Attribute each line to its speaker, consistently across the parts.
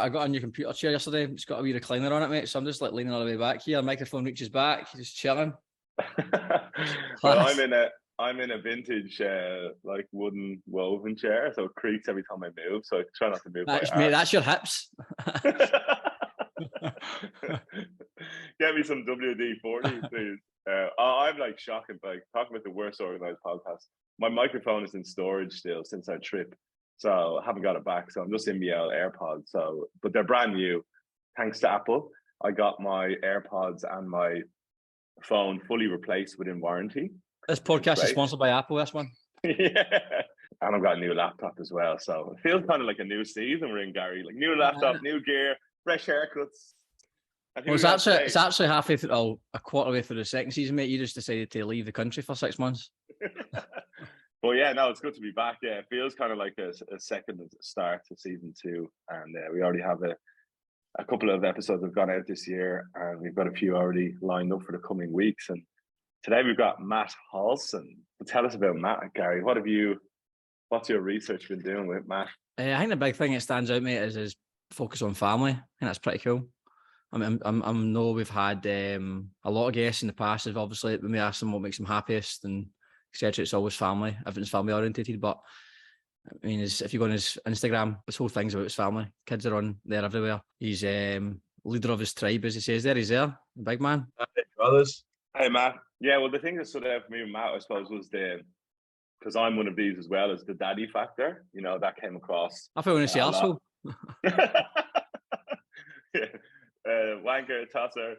Speaker 1: I got a new computer chair yesterday. It's got a wee recliner on it, mate. So I'm just like leaning all the way back here. Microphone reaches back, just chilling.
Speaker 2: Well, I'm in a vintage like wooden woven chair, so it creaks every time I move. So I try not to move my arse.
Speaker 1: Mate, that's your hips.
Speaker 2: Get me some WD-40, please. I'm like shocking, like talking about the worst organized podcast. My microphone is in storage still since our trip, so I haven't got it back. So I'm just in my AirPods. So, but they're brand new, thanks to Apple. I got my AirPods and my phone fully replaced within warranty.
Speaker 1: This podcast is sponsored by Apple. This one.
Speaker 2: Yeah, and I've got a new laptop as well. So it feels kind of like a new season we're in, Gary. Like new laptop, new gear, fresh haircuts.
Speaker 1: Well, it's actually halfway through, a quarter way through the second season, mate. You just decided to leave the country for 6 months.
Speaker 2: Well, yeah, no, it's good to be back. Yeah, it feels kind of like a second start to season 2, and we already have a couple of episodes have gone out this year, and we've got a few already lined up for the coming weeks. And today we've got Matt Halston. Tell us about Matt, Gary. What's your research been doing with Matt?
Speaker 1: I think the big thing that stands out, mate, is his focus on family. I think that's pretty cool. I mean, I know we've had a lot of guests in the past. Obviously, when we ask them what makes them happiest and etc., it's always family. Everything's family orientated. But I mean, if you go on his Instagram, this whole thing's about his family. Kids are on there everywhere. He's leader of his tribe, as he says there. He's there, the big man.
Speaker 2: Hey, brothers. Hey, Matt. Yeah, well, the thing that stood out for me with Matt, I suppose, was because I'm one of these as well, is the daddy factor. You know, that came across.
Speaker 1: I thought you were going to say arsehole.
Speaker 2: Yeah. Wanker, tosser.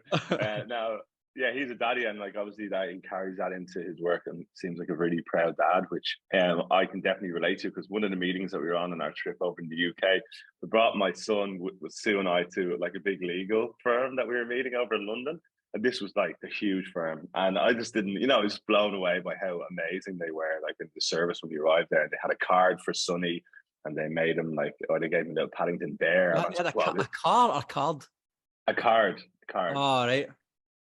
Speaker 2: Now, yeah, he's a daddy, and like obviously that he carries that into his work, and seems like a really proud dad, which I can definitely relate to. Because one of the meetings that we were on our trip over in the UK, we brought my son with Sue and I to like a big legal firm that we were meeting over in London, and this was like a huge firm, and I just didn't, I was blown away by how amazing they were. Like in the service when we arrived there, they had a card for Sonny, and they made him they gave him the Paddington Bear.
Speaker 1: A car or card?
Speaker 2: A card.
Speaker 1: Oh, right.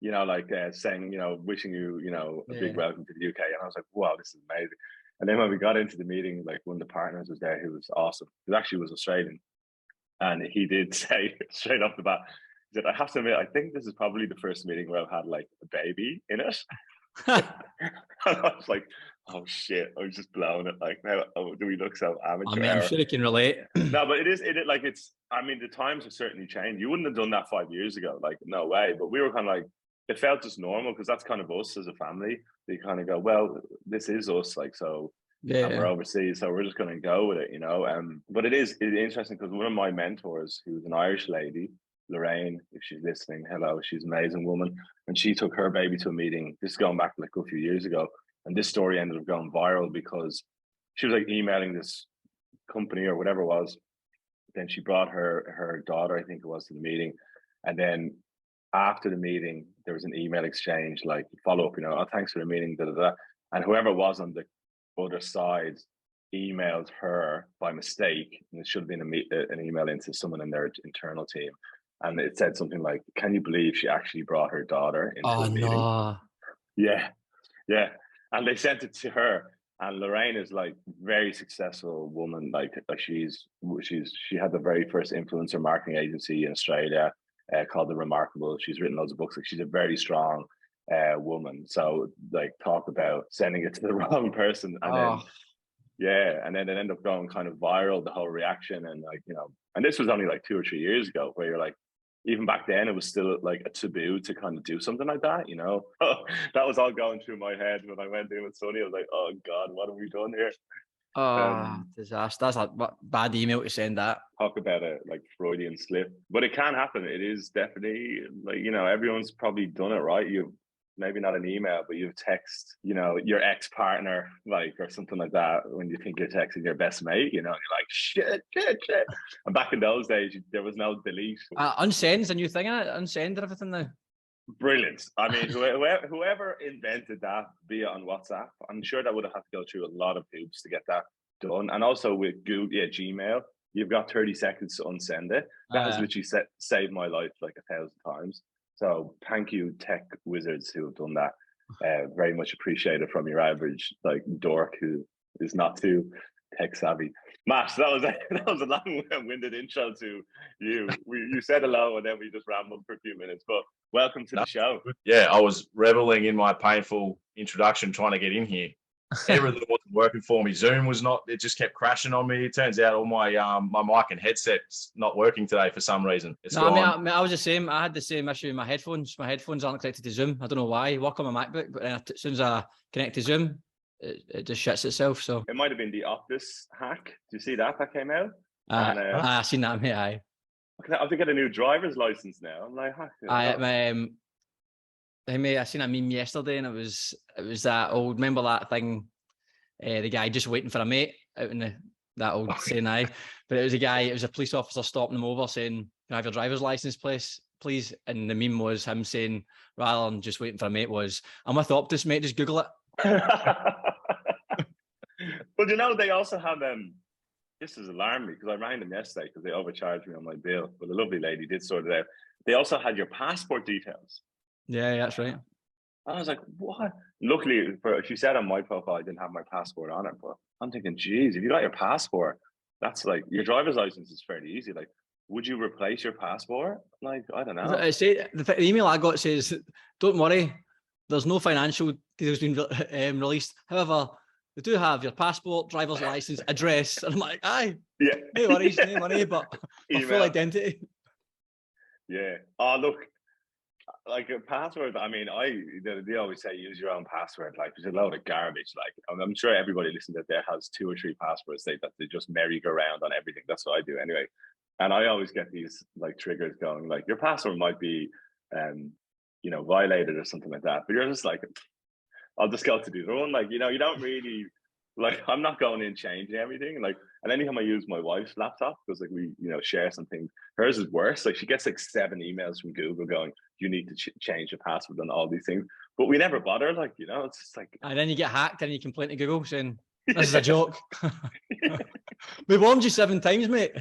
Speaker 2: Like saying, wishing you, a big welcome to the UK. And I was like, wow, this is amazing. And then when we got into the meeting, like one of the partners was there who was awesome. He actually was Australian. And he did say straight off the bat, he said, I have to admit, I think this is probably the first meeting where I've had like a baby in it. And I was like, oh shit, I was just blown it. Like, now do we look so amateur?
Speaker 1: I mean, I'm sure you can relate.
Speaker 2: No, but I mean, the times have certainly changed. You wouldn't have done that 5 years ago, like, no way. But we were kind of like, it felt just normal, because that's kind of us as a family. They kind of go, well, this is us, like, so yeah, we're overseas, so we're just going to go with it, But it's interesting, because one of my mentors, who's an Irish lady, Lorraine, if she's listening, hello, she's an amazing woman, and she took her baby to a meeting. This is going back like a few years ago, and this story ended up going viral because she was like emailing this company or whatever it was. Then she brought her daughter, I think it was, to the meeting, and then after the meeting, there was an email exchange, like follow up, oh, thanks for the meeting, da da da. And whoever was on the other side emailed her by mistake, and it should have been an email into someone in their internal team, and it said something like, "Can you believe she actually brought her daughter into the meeting?" No. Yeah, and they sent it to her. And Lorraine is like very successful woman. Like she had the very first influencer marketing agency in Australia called The Remarkable. She's written loads of books. Like, she's a very strong woman. So like, talk about sending it to the wrong person, and then it ended up going kind of viral, the whole reaction, and like, and this was only like 2 or 3 years ago, where you're like, even back then, it was still like a taboo to kind of do something like that, That was all going through my head when I went in with Sonny. I was like, oh God, what have we done here?
Speaker 1: Disaster. That's a bad email to send that.
Speaker 2: Talk about a like Freudian slip. But it can happen. It is definitely like, everyone's probably done it, right? You've maybe not an email, but you've text, your ex-partner, like, or something like that, when you think you're texting your best mate, you're like, shit. And back in those days, there was no delete.
Speaker 1: Unsend's a new thing, isn't it? Unsend and everything now.
Speaker 2: Brilliant. I mean, whoever invented that, be it on WhatsApp, I'm sure that would have had to go through a lot of hoops to get that done. And also with Google, Gmail, you've got 30 seconds to unsend it. That has literally saved my life like 1,000 times. So thank you, tech wizards who have done that. Very much appreciated from your average like dork who is not too tech savvy. Matt, that was a long-winded intro to you. You said hello, and then we just rambled for a few minutes. But welcome to the show.
Speaker 3: Yeah, I was reveling in my painful introduction trying to get in here. Everything wasn't working for me. Zoom was not. It just kept crashing on me. It turns out all my my mic and headset's not working today for some reason.
Speaker 1: I was the same. I had the same issue with my headphones. My headphones aren't connected to Zoom. I don't know why. I work on my MacBook, but as soon as I connect to Zoom, it just shuts itself. So
Speaker 2: it might have been the Office hack. Do you see that came out?
Speaker 1: I seen that, mate. I
Speaker 2: have to get a new driver's license now. I'm like,
Speaker 1: hey mate, I seen a meme yesterday, and it was that old. Remember that thing? The guy just waiting for a mate out in that old saying, but it was a guy. It was a police officer stopping him over, saying, "Can I have your driver's license, please?" And the meme was him saying, rather than just waiting for a mate, was, "I'm with Optus, mate. Just Google it."
Speaker 2: Well, you know, they also have this has alarmed me because I rang them yesterday because they overcharged me on my bill. But a lovely lady did sort it out. They also had your passport details.
Speaker 1: Yeah, that's right.
Speaker 2: I was like, what? Luckily, she said on my profile I didn't have my passport on it, but I'm thinking, geez, if you got your passport, that's like your driver's license is fairly easy. Like, would you replace your passport? Like, I don't know.
Speaker 1: The email I got says, "Don't worry, there's no financial details being released. However, they do have your passport, driver's license, address." And I'm like, aye,
Speaker 2: yeah,
Speaker 1: no worries, no money, but full identity.
Speaker 2: Yeah. Oh, look. Like a password, I mean, they always say use your own password. Like, there's a load of garbage. Like, I'm sure everybody listening to there has 2 or 3 passwords that they just merry-go-round on everything. That's what I do anyway. And I always get these like triggers going. Like, your password might be, violated or something like that. But you're just like, I'll just go to the other one. Like, you don't really. Like, I'm not going in changing everything. Like, and anytime I use my wife's laptop, because like we, share something, hers is worse. Like, she gets like 7 emails from Google going, "You need to change your password," and all these things. But we never bother. Like, it's just like.
Speaker 1: And then you get hacked, and you complain to Google saying, "This is a joke." We warned you 7 times, mate.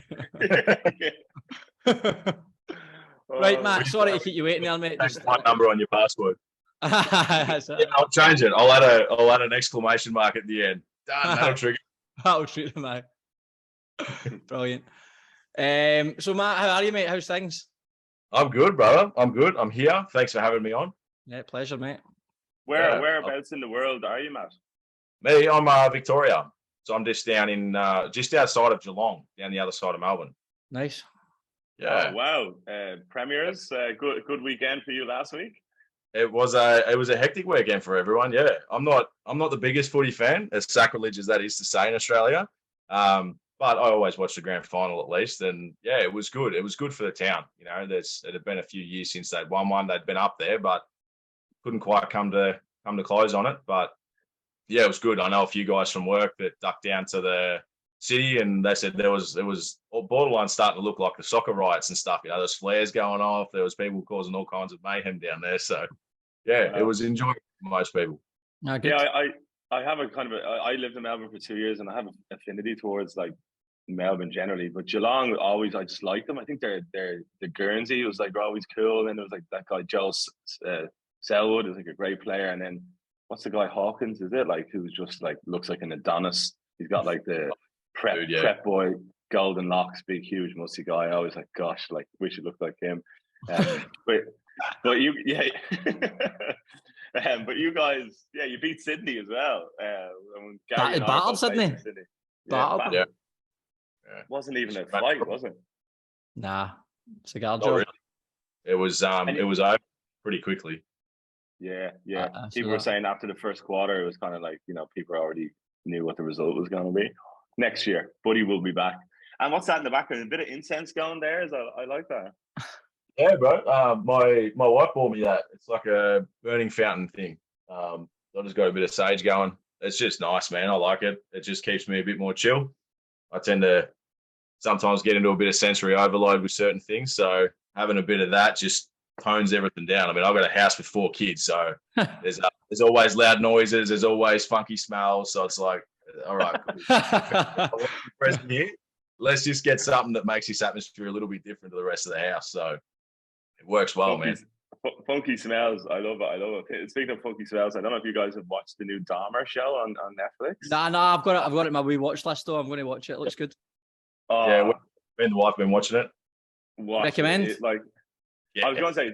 Speaker 1: Right, Matt. Sorry to keep you waiting there, mate.
Speaker 3: Just my number on your password. I'll change it. I'll add an exclamation mark at the end. Done. That'll trigger.
Speaker 1: That'll treat them out. Brilliant. So Matt, how are you, mate? How's things?
Speaker 3: I'm good, brother. I'm good. I'm here. Thanks for having me on.
Speaker 1: Yeah, pleasure, mate.
Speaker 2: Whereabouts in the world are you, Matt?
Speaker 3: Me, I'm Victoria. So I'm just down in just outside of Geelong, down the other side of Melbourne.
Speaker 1: Nice.
Speaker 3: Yeah.
Speaker 2: Oh, wow. Premiers, good weekend for you last week.
Speaker 3: It was a hectic weekend for everyone. Yeah, I'm not the biggest footy fan, as sacrilege as that is to say in Australia. But I always watch the grand final at least, and yeah, it was good. It was good for the town. It had been a few years since they'd won one. They'd been up there, but couldn't quite come to close on it. But yeah, it was good. I know a few guys from work that ducked down to the city, and they said it was borderline starting to look like the soccer riots and stuff. There's flares going off. There was people causing all kinds of mayhem down there. So yeah, it was enjoyable for most people.
Speaker 2: Yeah, I have a kind of I lived in Melbourne for 2 years, and I have an affinity towards like Melbourne generally, but Geelong I just like them. I think they're the Guernsey was like always cool, and there was like that guy Joe Selwood is like a great player, and then what's the guy Hawkins? Is it like who's just like looks like an Adonis? He's got like the prep boy, golden locks, big huge musty guy. I always like, gosh, like wish it looked like him. But you, yeah. But you guys, yeah, you beat Sydney as well.
Speaker 1: Battled Sydney.
Speaker 3: Yeah.
Speaker 2: Wasn't even a fight, was it?
Speaker 1: Nah, cigar job.
Speaker 3: Really. It was over pretty quickly.
Speaker 2: Yeah. People were saying after the first quarter, it was kind of like people already knew what the result was going to be. Next year, Buddy will be back. And what's that in the background? A bit of incense going there. I like that.
Speaker 3: Yeah, bro. My wife bought me that. It's like a burning fountain thing. I just got a bit of sage going. It's just nice, man. I like it. It just keeps me a bit more chill. I tend to sometimes get into a bit of sensory overload with certain things. So having a bit of that just tones everything down. I mean, I've got a house with 4 kids, so there's always loud noises. There's always funky smells. So it's like, all right, present here. Let's just get something that makes this atmosphere a little bit different to the rest of the house. So it works well, man.
Speaker 2: Funky smells. I love it. I love it. Speaking of funky smells, I don't know if you guys have watched the new Dahmer show on Netflix.
Speaker 1: Nah, I've got it in my wee watch list though. I'm going to watch it. It looks good.
Speaker 3: Yeah, me and the wife have been watching it.
Speaker 1: Recommend?
Speaker 2: I was going to say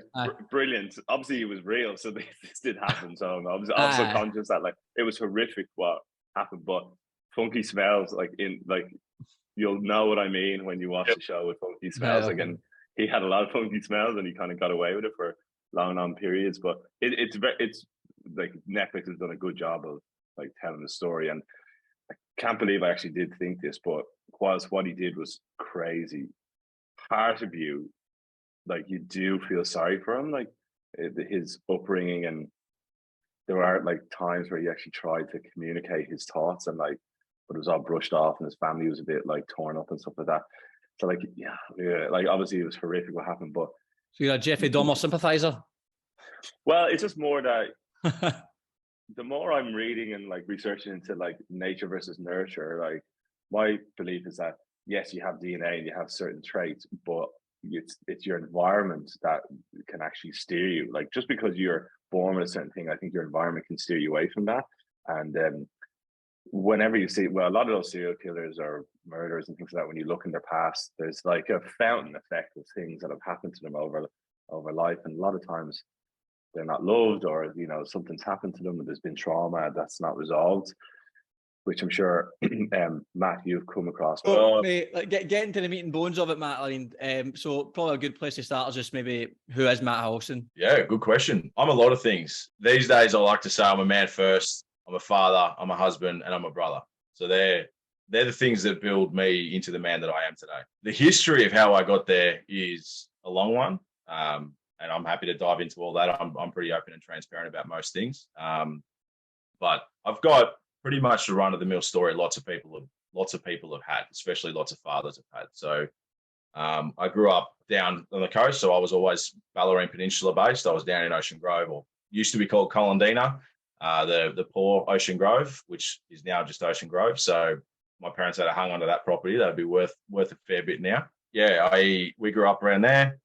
Speaker 2: brilliant. Obviously, it was real, so this did happen. So I was also conscious that like it was horrific what happened, but funky smells you'll know what I mean when you watch the show with funky smells.
Speaker 1: Okay.
Speaker 2: Again, he had a lot of funky smells, and he kind of got away with it for long periods. But it's like Netflix has done a good job of like telling the story, and I can't believe I actually did think this, but whilst what he did was crazy, part of you, like you do feel sorry for him, like his upbringing, and there are like times where he actually tried to communicate his thoughts, and like, but it was all brushed off, and his family was a bit like torn up and stuff like that. So like, yeah, like obviously it was horrific what happened, but
Speaker 1: so you're a Jeffrey Dahmer sympathizer.
Speaker 2: Well, it's just more that the more I'm reading and like researching into like nature versus nurture, like my belief is that yes, you have DNA and you have certain traits, but it's your environment that can actually steer you. Like just because you're born with a certain thing, I think your environment can steer you away from that. And whenever you see, well, a lot of those serial killers or murderers and things like that, when you look in their past, there's like a fountain effect of things that have happened to them over life, and a lot of times they're not loved, or something's happened to them and there's been trauma that's not resolved, which I'm sure Matt, you've come across.
Speaker 1: Mate, like get into the meat and bones of it, Matt. I mean, so probably a good place to start is just maybe who is Matt Halston?
Speaker 3: Yeah, good question. I'm a lot of things these days. I like to say I'm a man first, I'm a father, I'm a husband, and I'm a brother. So they're the things that build me into the man that I am today. The history of how I got there is a long one, and I'm happy to dive into all that. I'm pretty open and transparent about most things, but I've got pretty much the run-of-the-mill story lots of people have had, especially lots of fathers have had. So I grew up down on the coast, so I was always Ballerine Peninsula based. I was down in Ocean Grove, or used to be called Colindina, the poor Ocean Grove, which is now just Ocean Grove. So my parents had hung onto that property. That'd be worth a fair bit now. Yeah, we grew up around there,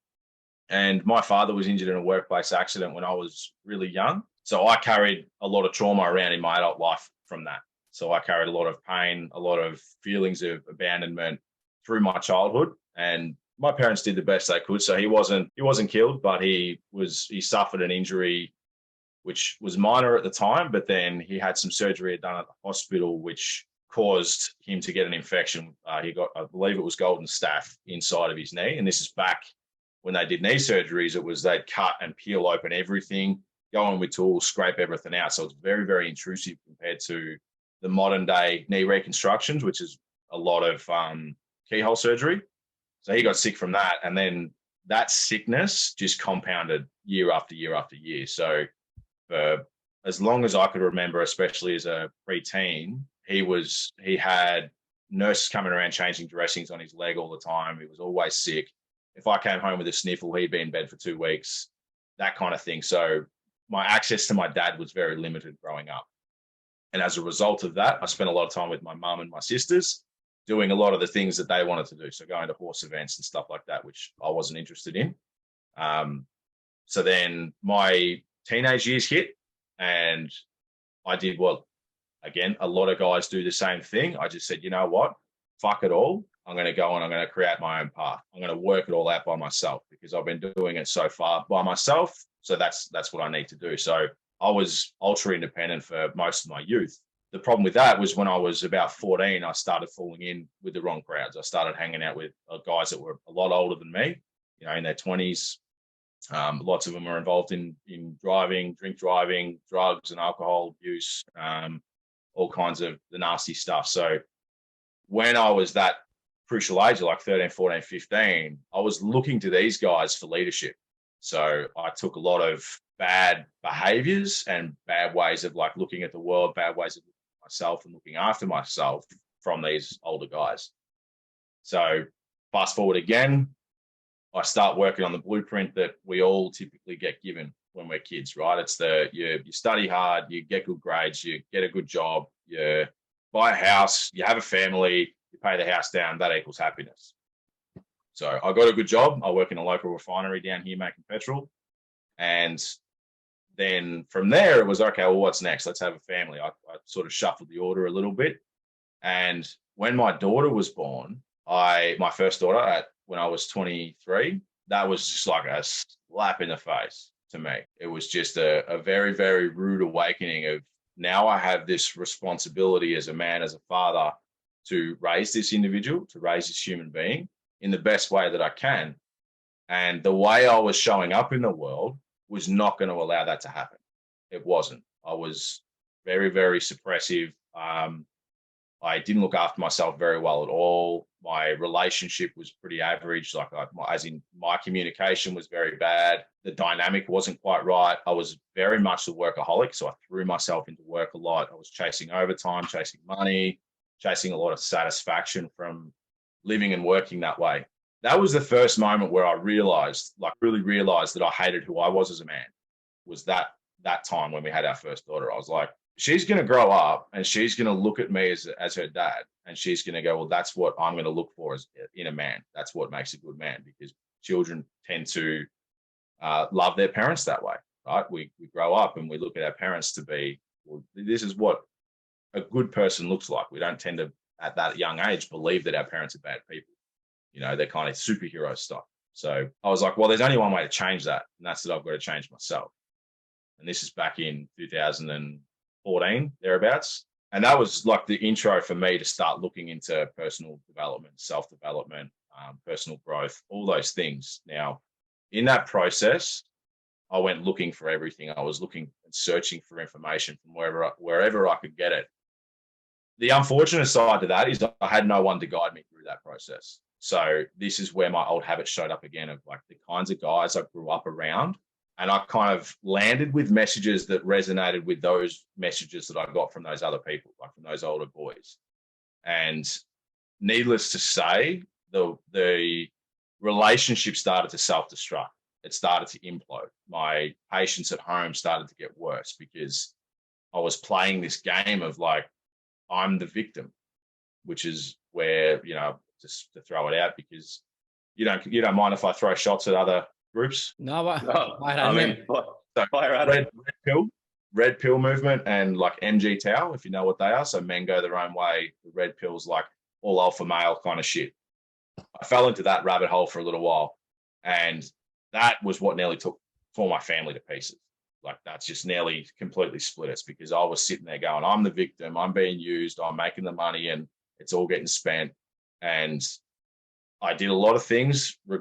Speaker 3: and my father was injured in a workplace accident when I was really young. So I carried a lot of trauma around in my adult life from that. So I carried a lot of pain, a lot of feelings of abandonment through my childhood, and my parents did the best they could. So he wasn't killed, but he suffered an injury which was minor at the time, but then he had some surgery done at the hospital, which caused him to get an infection. He got, I believe it was golden staph inside of his knee. And this is back when they did knee surgeries. It was they'd cut and peel open everything, go in with tools, scrape everything out. So it's very, very intrusive compared to the modern day knee reconstructions, which is a lot of keyhole surgery. So he got sick from that. And then that sickness just compounded year after year after year. So for as long as I could remember, especially as a preteen, he had nurses coming around changing dressings on his leg all the time. He was always sick. If I came home with a sniffle, he'd be in bed for 2 weeks, that kind of thing. So my access to my dad was very limited growing up. And as a result of that, I spent a lot of time with my mum and my sisters doing a lot of the things that they wanted to do. So going to horse events and stuff like that, which I wasn't interested in. So then my teenage years hit, and I did what, again, a lot of guys do the same thing. I just said, you know what, fuck it all. I'm going to go and I'm going to create my own path. I'm going to work it all out by myself because I've been doing it so far by myself. So that's what I need to do. So I was ultra independent for most of my youth. The problem with that was when I was about 14, I started falling in with the wrong crowds. I started hanging out with guys that were a lot older than me, in their 20s. Lots of them are involved in drink driving, drugs and alcohol abuse, all kinds of the nasty stuff. So when I was that crucial age, like 13, 14, 15, I was looking to these guys for leadership. So I took a lot of bad behaviors and bad ways of like looking at the world, bad ways of looking at myself and looking after myself from these older guys. So fast forward again, I start working on the blueprint that we all typically get given when we're kids, right? It's you study hard, you get good grades, you get a good job, you buy a house, you have a family, you pay the house down, that equals happiness. So I got a good job. I work in a local refinery down here making petrol. And then from there, it was, okay, well, what's next? Let's have a family. I sort of shuffled the order a little bit. And when my daughter was born, my first daughter, when I was 23, that was just like a slap in the face to me. It was just a very, very rude awakening of, now I have this responsibility as a man, as a father, to raise this individual, to raise this human being in the best way that I can. And the way I was showing up in the world was not going to allow that to happen. It wasn't. I was very, very suppressive. I didn't look after myself very well at all. My relationship was pretty average. As in, my communication was very bad. The dynamic wasn't quite right. I was very much a workaholic, so I threw myself into work a lot. I was chasing overtime, chasing money, chasing a lot of satisfaction from living and working that way. That was the first moment where I realized, really realized that I hated who I was as a man. Was that time when we had our first daughter. I was like, she's going to grow up and she's going to look at me as her dad, and she's going to go, well, that's what I'm going to look for in a man. That's what makes a good man, because children tend to love their parents that way, right? We grow up and we look at our parents to be, well, this is what a good person looks like. We don't tend to, at that young age, believe that our parents are bad people. You know, they're kind of superhero stuff. So I was like, well, there's only one way to change that, and that's that I've got to change myself. And this is back in 2014, thereabouts. And that was like the intro for me to start looking into personal development, self-development, personal growth, all those things. Now, in that process, I went looking for everything. I was looking and searching for information from wherever I could get it. The unfortunate side to that is I had no one to guide me through that process. So this is where my old habits showed up again, of like the kinds of guys I grew up around. And I kind of landed with messages that resonated with those messages that I got from those other people, like from those older boys. And needless to say, the relationship started to self-destruct. It started to implode. My patience at home started to get worse because I was playing this game of like, I'm the victim, which is where, you know, just to throw it out, because you don't mind if I throw shots at other groups?
Speaker 1: No,
Speaker 2: I mean,
Speaker 3: red pill movement and like MG Tau, if you know what they are. So men go their own way. The red pill's like all alpha male kind of shit. I fell into that rabbit hole for a little while, and that was what nearly tore my family to pieces. Like that's just nearly completely split us, because I was sitting there going, I'm the victim, I'm being used, I'm making the money, and it's all getting spent. And I did a lot of things, a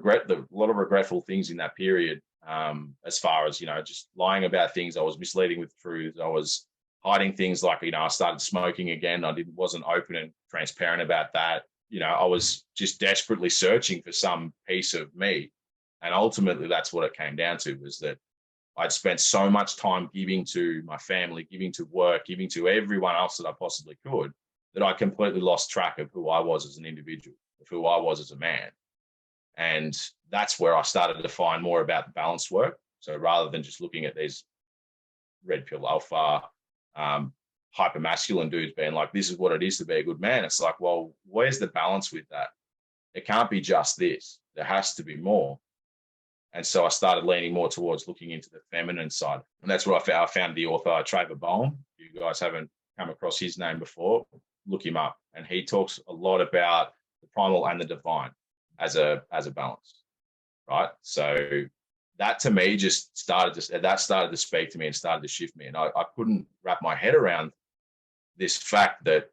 Speaker 3: lot of regretful things in that period, as far as, you know, just lying about things. I was misleading with truths. I was hiding things like, you know, I started smoking again. Wasn't open and transparent about that. You know, I was just desperately searching for some piece of me. And ultimately, that's what it came down to, was that I'd spent so much time giving to my family, giving to work, giving to everyone else that I possibly could, that I completely lost track of who I was as an individual, of who I was as a man. And that's where I started to find more about the balance work. So rather than just looking at these red pill alpha, hypermasculine dudes being like, this is what it is to be a good man, it's like, well, where's the balance with that? It can't be just this. There has to be more. And so I started leaning more towards looking into the feminine side. And that's where I found the author, Trevor Boehm. If you guys haven't come across his name before, look him up. And he talks a lot about the primal and the divine as a balance, right? So that to me just started to speak to me and started to shift me. And I couldn't wrap my head around this fact that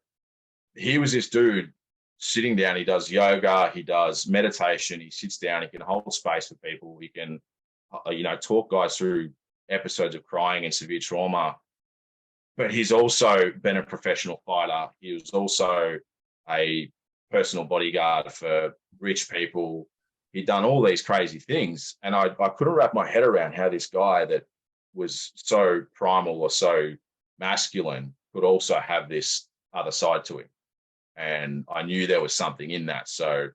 Speaker 3: he was this dude sitting down. He does yoga, he does meditation, he sits down, he can hold space for people, he can, you know, talk guys through episodes of crying and severe trauma. But he's also been a professional fighter. He was also a personal bodyguard for rich people. He'd done all these crazy things. And I couldn't wrap my head around how this guy that was so primal or so masculine could also have this other side to him. And I knew there was something in that. So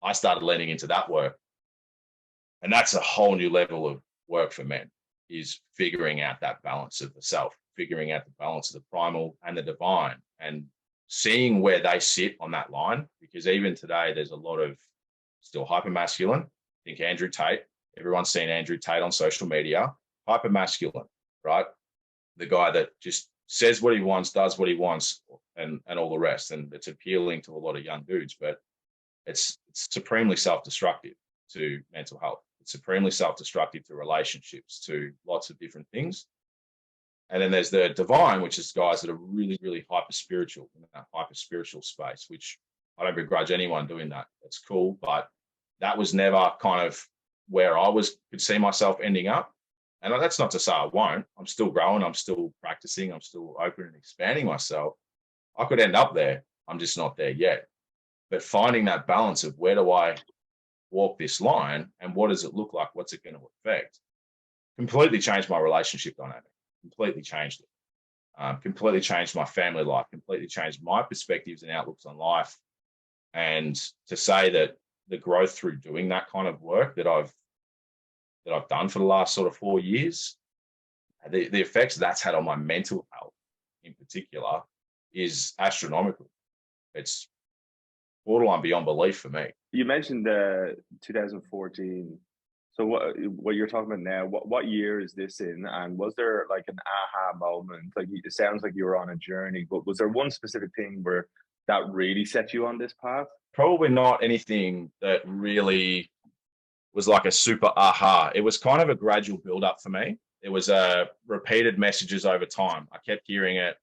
Speaker 3: I started leaning into that work. And that's a whole new level of work for men, is figuring out that balance of the self, figuring out the balance of the primal and the divine, and seeing where they sit on that line. Because even today, there's a lot of still hypermasculine. Think Andrew Tate. Everyone's seen Andrew Tate on social media, hypermasculine, right? The guy that just says what he wants, does what he wants, and all the rest. And it's appealing to a lot of young dudes, but it's supremely self-destructive to mental health. It's supremely self-destructive to relationships, to lots of different things. And then there's the divine, which is guys that are really, really hyper spiritual, in that hyper spiritual space, which I don't begrudge anyone doing that. It's cool, but that was never kind of where I could see myself ending up. And that's not to say I won't. I'm still growing. I'm still practicing. I'm still open and expanding myself. I could end up there. I'm just not there yet. But finding that balance of where do I walk this line and what does it look like? What's it going to affect? Completely changed my relationship dynamic. Completely changed it. Completely changed my family life. Completely changed my perspectives and outlooks on life. And to say that the growth through doing that kind of work that I've done for the last sort of 4 years, the effects that's had on my mental health in particular is astronomical. It's borderline beyond belief for me.
Speaker 2: You mentioned 2014. So what you're talking about now, what year is this in? And was there like an aha moment? Like it sounds like you were on a journey, but was there one specific thing where that really set you on this path?
Speaker 3: Probably not anything that really was like a super aha. It was kind of a gradual build up for me. It was repeated messages over time. I kept hearing it.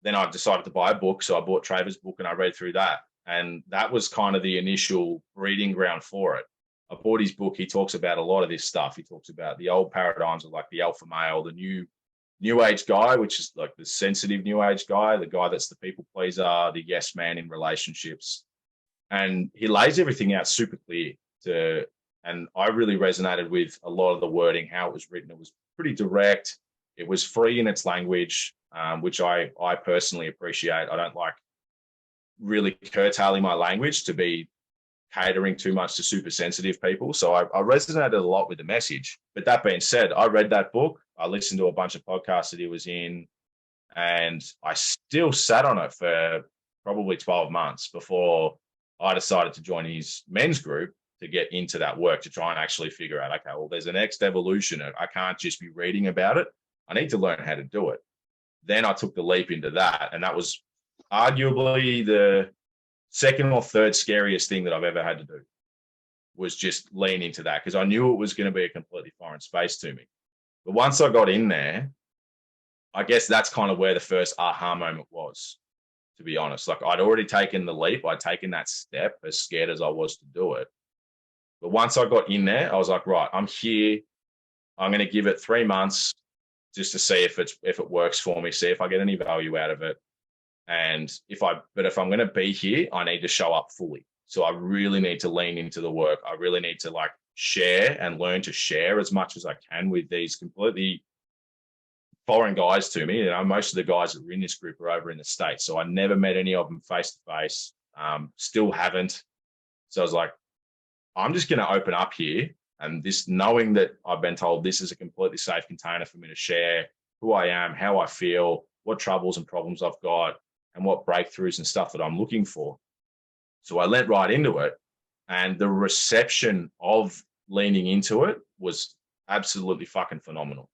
Speaker 3: Then I decided to buy a book. So I bought Traver's book and I read through that. And that was kind of the initial breeding ground for it. I bought his book. He talks about a lot of this stuff. He talks about the old paradigms of like the alpha male, the new age guy, which is like the sensitive new age guy, the guy that's the people pleaser, the yes man in relationships. And he lays everything out super clear. And I really resonated with a lot of the wording, how it was written. It was pretty direct. It was free in its language, which I personally appreciate. I don't like really curtailing my language to be catering too much to super sensitive people. So I resonated a lot with the message. But that being said, I read that book. I listened to a bunch of podcasts that he was in, and I still sat on it for probably 12 months before I decided to join his men's group to get into that work, to try and actually figure out, okay, well, there's a next evolution. I can't just be reading about it. I need to learn how to do it. Then I took the leap into that. And that was arguably the second or third scariest thing that I've ever had to do, was just lean into that, because I knew it was going to be a completely foreign space to me. But once I got in there, I guess that's kind of where the first aha moment was, to be honest. Like I'd already taken the leap. I'd taken that step, as scared as I was to do it. But once I got in there, I was like, right, I'm here. I'm going to give it 3 months just to see if it works for me, see if I get any value out of it. And if I'm going to be here, I need to show up fully. So I really need to lean into the work. I really need to like share and learn to share as much as I can with these completely foreign guys to me. You know, most of the guys that were in this group are over in the States. So I never met any of them face to face. Still haven't. So I was like, I'm just going to open up here, and this, knowing that I've been told this is a completely safe container for me to share who I am, how I feel, what troubles and problems I've got, and what breakthroughs and stuff that I'm looking for. So I went right into it, and the reception of leaning into it was absolutely fucking phenomenal.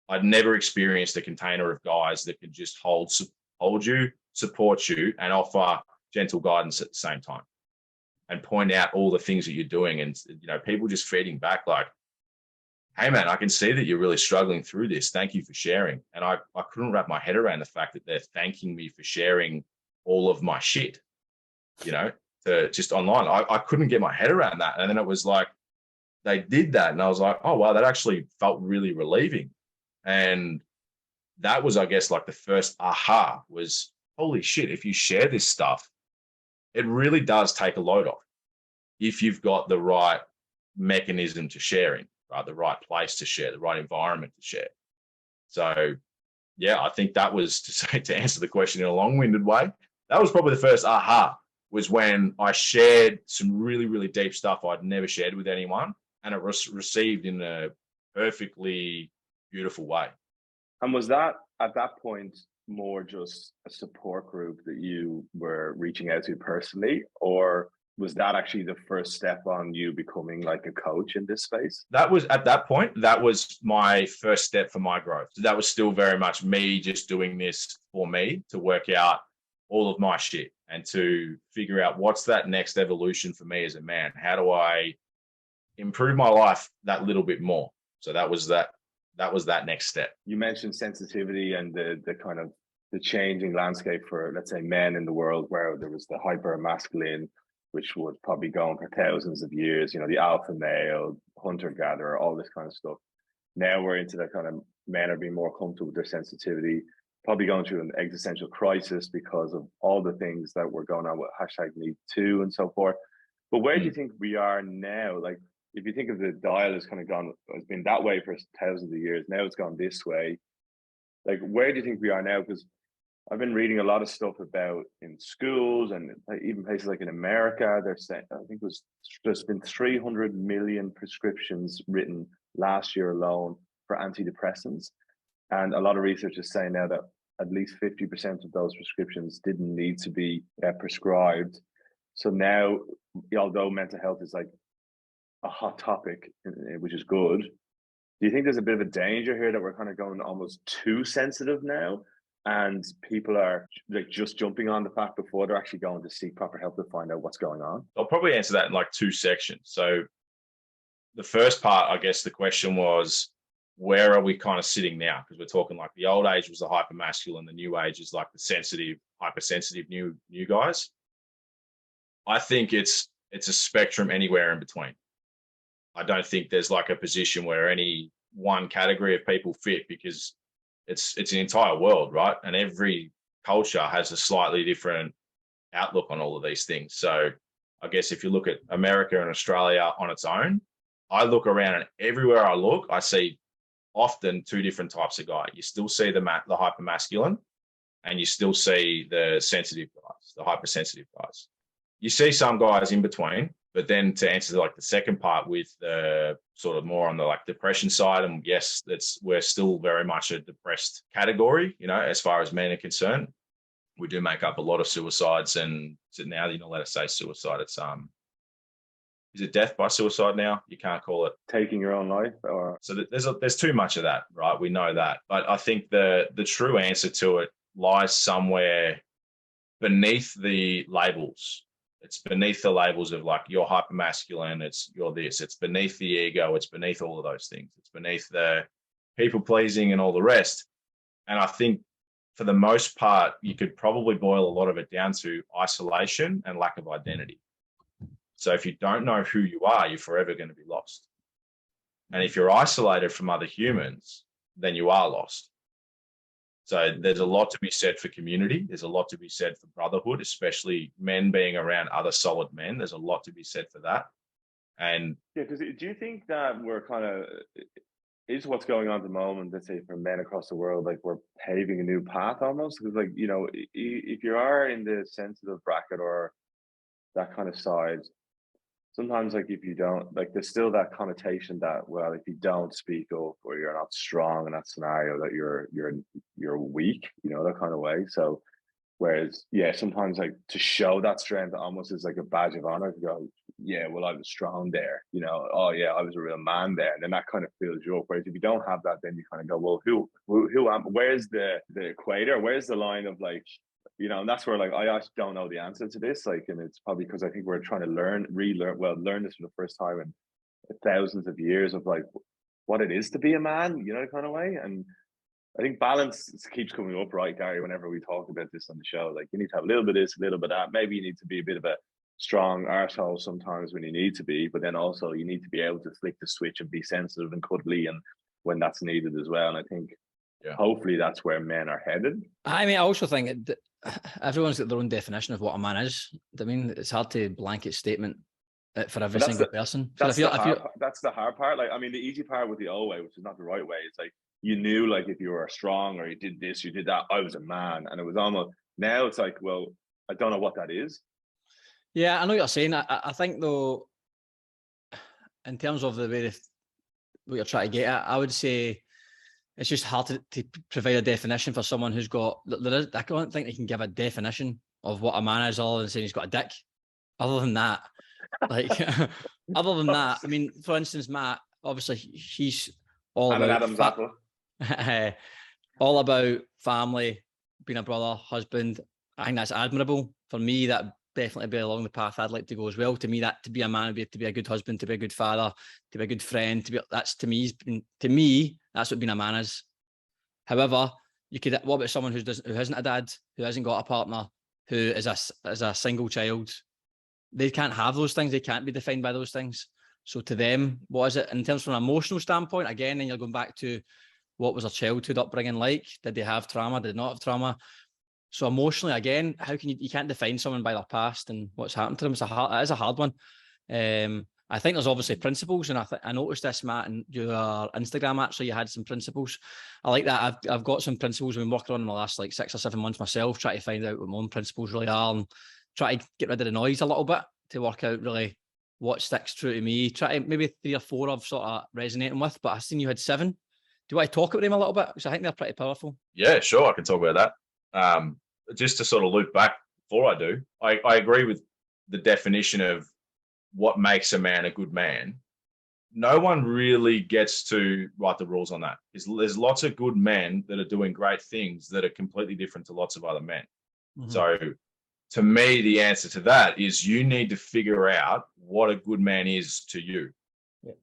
Speaker 3: I'd never experienced a container of guys that could just hold you, support you, and offer gentle guidance at the same time, and point out all the things that you're doing. And, you know, people just feeding back like, hey man, I can see that you're really struggling through this. Thank you for sharing. And I couldn't wrap my head around the fact that they're thanking me for sharing all of my shit, you know, to just online. I couldn't get my head around that. And then it was like, they did that. And I was like, oh, wow, that actually felt really relieving. And that was, I guess, like the first aha was, holy shit, if you share this stuff, it really does take a load off if you've got the right mechanism to sharing, right? The right place to share, the right environment to share. So yeah, I think that was, to answer the question in a long-winded way, that was probably the first aha, was when I shared some really, really deep stuff I'd never shared with anyone, and it was received in a perfectly beautiful way.
Speaker 2: And was that at that point more just a support group that you were reaching out to personally, or was that actually the first step on you becoming like a coach in this space?
Speaker 3: That was, at that point, that was my first step for my growth. That was still very much me just doing this for me to work out all of my shit and to figure out what's that next evolution for me as a man. How do I improve my life that little bit more? So that was that next step.
Speaker 2: You mentioned sensitivity and the kind of the changing landscape for, let's say, men in the world, where there was the hyper masculine, which would probably go on for thousands of years, you know, the alpha male, hunter gatherer, all this kind of stuff. Now we're into that kind of, men are being more comfortable with their sensitivity, probably going through an existential crisis because of all the things that were going on with #MeToo and so forth. But where do you think we are now? Like, if you think of the dial has kind of gone, it's been that way for thousands of years. Now it's gone this way. Like, where do you think we are now? Because I've been reading a lot of stuff about in schools and even places like in America, they're saying, I think there's been 300 million prescriptions written last year alone for antidepressants. And a lot of research is saying now that at least 50% of those prescriptions didn't need to be prescribed. So now, although mental health is like a hot topic, which is good, do you think there's a bit of a danger here that we're kind of going almost too sensitive now? And people are like just jumping on the fact before they're actually going to seek proper help to find out what's going on?
Speaker 3: I'll probably answer that in like two sections. So the first part, I guess the question was, where are we kind of sitting now? Because we're talking like the old age was the hyper masculine, the new age is like the sensitive, hypersensitive new guys. I think it's a spectrum anywhere in between. I don't think there's like a position where any one category of people fit, because it's an entire world, right? And every culture has a slightly different outlook on all of these things. So I guess if you look at America and Australia on its own, I look around and everywhere I look, I see often two different types of guy. You still see the hyper masculine, and you still see the sensitive guys, the hypersensitive guys. You see some guys in between. But then to answer like the second part with the sort of more on the like depression side, and yes, we're still very much a depressed category, you know, as far as men are concerned. We do make up a lot of suicides, and so now you're not allowed to say suicide. It's is it death by suicide now? You can't call it
Speaker 2: taking your own life, or
Speaker 3: so there's too much of that, right? We know that, but I think the true answer to it lies somewhere beneath the labels. It's beneath the labels of like, you're hyper masculine, you're this, it's beneath the ego, it's beneath all of those things. It's beneath the people pleasing and all the rest. And I think for the most part, you could probably boil a lot of it down to isolation and lack of identity. So if you don't know who you are, you're forever going to be lost. And if you're isolated from other humans, then you are lost. So there's a lot to be said for community. There's a lot to be said for brotherhood, especially men being around other solid men. There's a lot to be said for that. And
Speaker 2: yeah, because do you think that we're kind of, is what's going on at the moment, let's say for men across the world, like we're paving a new path almost? Because like, you know, if you are in the sensitive bracket or that kind of side, sometimes like if you don't, like there's still that connotation that, well, if you don't speak up or you're not strong in that scenario, that you're weak, you know, that kind of way. So whereas, yeah, sometimes like to show that strength almost is like a badge of honor to go, yeah, well, I was strong there, you know, oh yeah, I was a real man there. And then that kind of fills you up. Whereas if you don't have that, then you kind of go, well, who am, where's the equator? Where's the line of like, you know, and that's where like I actually don't know the answer to this. Like, and it's probably because I think we're trying to learn this for the first time in thousands of years of like what it is to be a man, you know, kind of way. And I think balance keeps coming up, right, Gary, whenever we talk about this on the show. Like, you need to have a little bit of this, a little bit of that. Maybe you need to be a bit of a strong arsehole sometimes when you need to be, but then also you need to be able to flick the switch and be sensitive and cuddly and when that's needed as well. And I think hopefully that's where men are headed.
Speaker 1: I mean, I also think everyone's got their own definition of what a man is. I mean, it's hard to blanket statement for every single person.
Speaker 2: That's the hard part. Like, I mean, the easy part with the old way, which is not the right way, it's like you knew, like, if you were strong or you did this, you did that, I was a man. And it was almost, now it's like, well, I don't know what that is.
Speaker 1: Yeah, I know what you're saying. I think though, in terms of the way what you're trying to get at, I would say it's just hard to provide a definition for someone who's got, I don't think they can give a definition of what a man is other than saying he's got a dick. other than that, like, other than that, I mean, for instance, Matt, obviously he's all
Speaker 2: I'm an
Speaker 1: about
Speaker 2: Adam's apple.
Speaker 1: all about family, being a brother, husband. I think that's admirable. For me, that definitely be along the path I'd like to go as well. To me, that to be a man would be to be a good husband, to be a good father, to be a good friend. That's to me, that's what being a man is. However, what about someone who hasn't a dad, who hasn't got a partner, who is a single child? They can't have those things. They can't be defined by those things. So to them, what is it in terms from an emotional standpoint? Again, then you're going back to what was their childhood upbringing like? Did they have trauma? Did they not have trauma? So emotionally, again, how can you can't define someone by their past and what's happened to them? It is a hard one. I think there's obviously principles, and I noticed this, Matt, in your Instagram. Actually, you had some principles. I like that. I've got some principles I've been working on in the last like 6 or 7 months myself, trying to find out what my own principles really are, and try to get rid of the noise a little bit to work out really what sticks true to me. Try to maybe 3 or 4 I've sort of resonating with, but I've seen you had 7. Do you want to talk about them a little bit? Because I think they're pretty powerful.
Speaker 3: Yeah, sure. I can talk about that. Just to sort of loop back before I do, I agree with the definition of what makes a man a good man. No one really gets to write the rules on that. There's lots of good men that are doing great things that are completely different to lots of other men. Mm-hmm. So to me, the answer to that is you need to figure out what a good man is to you. Yeah.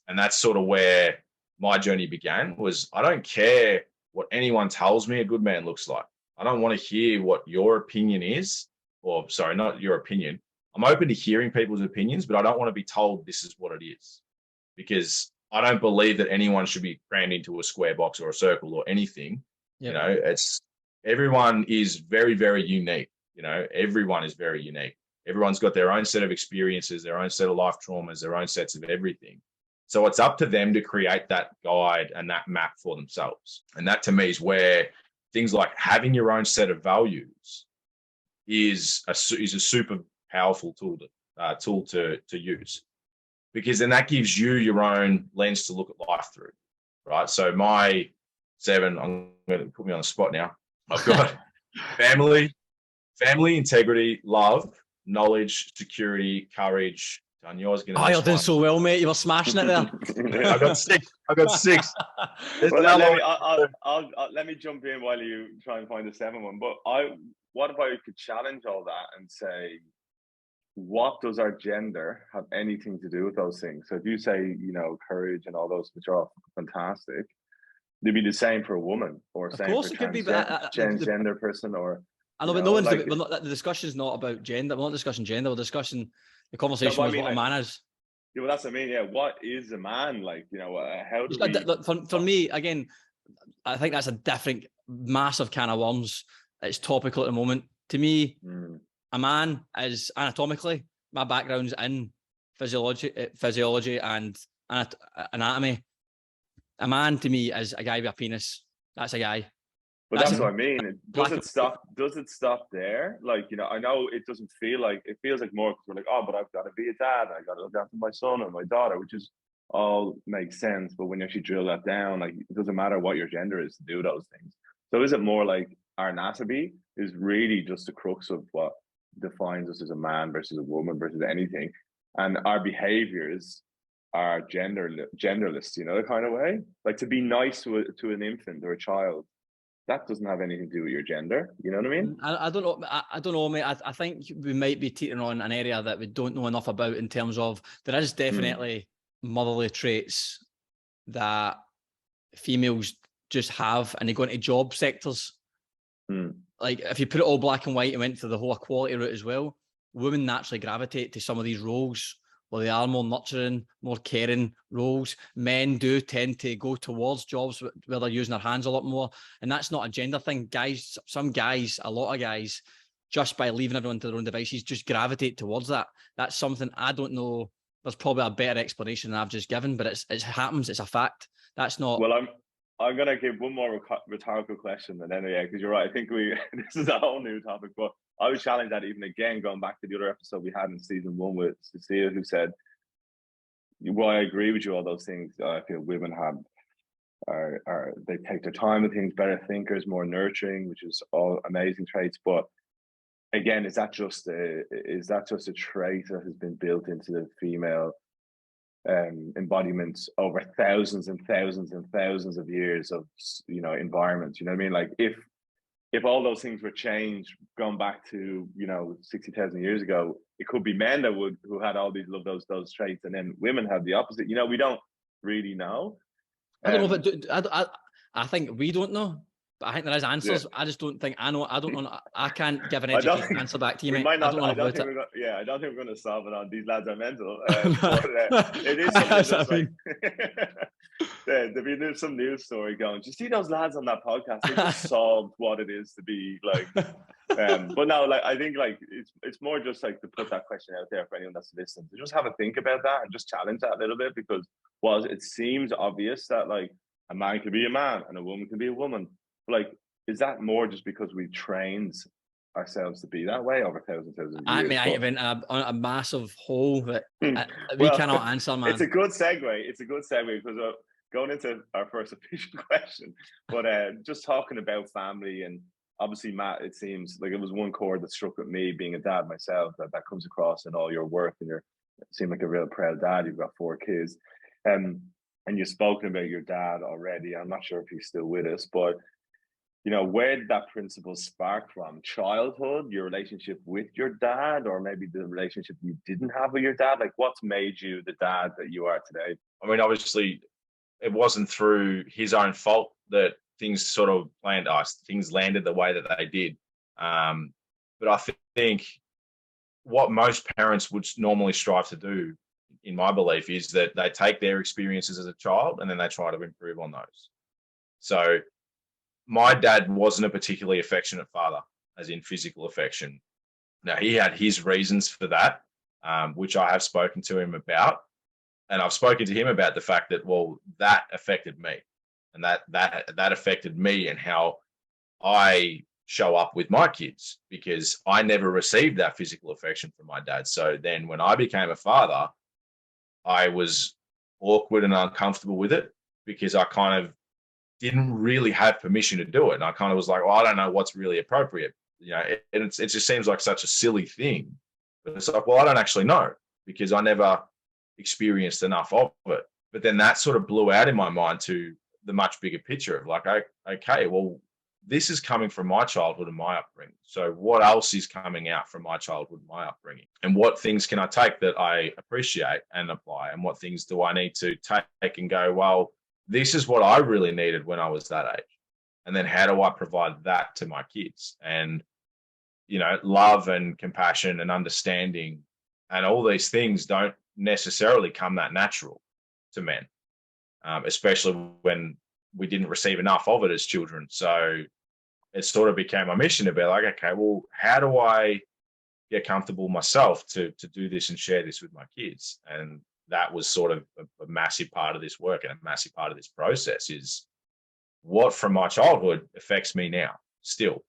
Speaker 3: And that's sort of where my journey began. Was I don't care what anyone tells me a good man looks like. I don't want to hear what your opinion is, or sorry, not your opinion. I'm open to hearing people's opinions, but I don't want to be told this is what it is, because I don't believe that anyone should be crammed into a square box or a circle or anything. Yep. You know, everyone is very, very unique. You know, everyone is very unique. Everyone's got their own set of experiences, their own set of life traumas, their own sets of everything. So it's up to them to create that guide and that map for themselves. And that to me is where things like having your own set of values is a super powerful tool to use, because then that gives you your own lens to look at life through, right? So my 7, I'm going to put me on the spot now. I've got family, integrity, love, knowledge, security, courage. Done yours.
Speaker 1: Oh, you're doing so well, mate. You were smashing it there.
Speaker 3: I got 6.
Speaker 2: Well, let me jump in while you try and find the 7 one. But what if I could challenge all that and say, what does our gender have anything to do with those things? So if you say, you know, courage and all those, which are all fantastic, they'd be the same for a woman, or same for transgender person, or
Speaker 1: I know, but no one's the discussion is not about gender. We're not discussing gender. We're discussing the conversation was what a man is.
Speaker 2: Yeah, well, that's what I mean. Yeah, what is a man like? You know, how do we?
Speaker 1: For me, again, I think that's a different, massive can of worms. It's topical at the moment. To me, a man is anatomically. My background's in physiology and anatomy. A man to me is a guy with a penis. That's a guy.
Speaker 2: But that's what I mean. Does it stop there? Like, you know, I know it doesn't feel like, it feels like more because we're like, oh, but I've got to be a dad. I got to look after my son and my daughter, which is all makes sense. But when you actually drill that down, like, it doesn't matter what your gender is to do those things. So is it more like our anatomy is really just the crux of what defines us as a man versus a woman versus anything, and our behaviors are genderless, you know, the kind of way, like to be nice to an infant or a child, that doesn't have anything to do with your gender. You know what I mean?
Speaker 1: I don't know. I don't know, mate. I think we might be teetering on an area that we don't know enough about, in terms of there is definitely motherly traits that females just have, and they go into job sectors. Like if you put it all black and white and went to the whole equality route as well, women naturally gravitate to some of these roles where they are more nurturing, more caring roles. Men do tend to go towards jobs where they're using their hands a lot more. And that's not a gender thing. Guys, some guys, a lot of guys, just by leaving everyone to their own devices, just gravitate towards that. That's something I don't know. There's probably a better explanation than I've just given, but it happens. It's a fact. That's not...
Speaker 2: Well, I'm going to give one more rhetorical question, and then, yeah, because you're right. I think this is a whole new topic, but I would challenge that even again, going back to the other episode we had in season 1 with Cecilia, who said, well, I agree with you, all those things. I feel women they take their time with things, better thinkers, more nurturing, which is all amazing traits. But again, is that just a trait that has been built into the female embodiments over thousands and thousands and thousands of years of, you know, environments? You know what I mean? Like if all those things were changed, going back to, you know, 60,000 years ago, it could be men that who had all those traits, and then women have the opposite. You know, we don't really know.
Speaker 1: I don't know if it, I think we don't know, but I think there is answers.
Speaker 2: Yeah.
Speaker 1: I just don't think I know. I don't know. I can't give an
Speaker 2: I don't
Speaker 1: educated
Speaker 2: think-
Speaker 1: answer back to you,
Speaker 2: We
Speaker 1: mate.
Speaker 2: might not.
Speaker 1: I don't think
Speaker 2: I don't think we're going to solve it on these lads are mental. But, it is something
Speaker 1: That's
Speaker 2: that's
Speaker 1: what I
Speaker 2: like, there's some news story going. Do you see those lads on that podcast? They just solved what it is to be like. But no, like I think like it's more just like to put that question out there for anyone that's listening, to just have a think about that and just challenge that a little bit, because it seems obvious that like a man can be a man and a woman can be a woman. But like, is that more just because we trained ourselves to be that way over thousands of years?
Speaker 1: I mean, I have been a massive hole that we
Speaker 2: Well,
Speaker 1: cannot answer, man.
Speaker 2: It's a good segue. Because going into our first official question, but just talking about family, and obviously, Matt, it seems like it was one chord that struck with me, being a dad myself, that comes across in all your work, and you seem like a real proud dad. You've got 4 kids, and you've spoken about your dad already. I'm not sure if he's still with us, but you know, where did that principle spark from? Childhood, your relationship with your dad, or maybe the relationship you didn't have with your dad? Like, what's made you the dad that you are today?
Speaker 3: I mean, obviously, it wasn't through his own fault that things sort of things landed the way that they did. But I think what most parents would normally strive to do, in my belief, is that they take their experiences as a child and then they try to improve on those. So my dad wasn't a particularly affectionate father, as in physical affection. Now, he had his reasons for that, which I have spoken to him about. And I've spoken to him about the fact that, well, that affected me, and that affected me and how I show up with my kids, because I never received that physical affection from my dad. So then when I became a father, I was awkward and uncomfortable with it, because I kind of didn't really have permission to do it. And I kind of was like, well, I don't know what's really appropriate. You know, it just seems like such a silly thing. But it's like, well, I don't actually know, because I never experienced enough of it. But then that sort of blew out in my mind to the much bigger picture of like, okay, well, this is coming from my childhood and my upbringing. So what else is coming out from my childhood and my upbringing? And what things can I take that I appreciate and apply? And what things do I need to take and go, well, this is what I really needed when I was that age. And then how do I provide that to my kids? And, you know, love and compassion and understanding and all these things don't necessarily come that natural to men, especially when we didn't receive enough of it as children. So it sort of became my mission to be like, okay, well, how do I get comfortable myself to do this and share this with my kids? And that was sort of a massive part of this work, and a massive part of this process is what from my childhood affects me now still.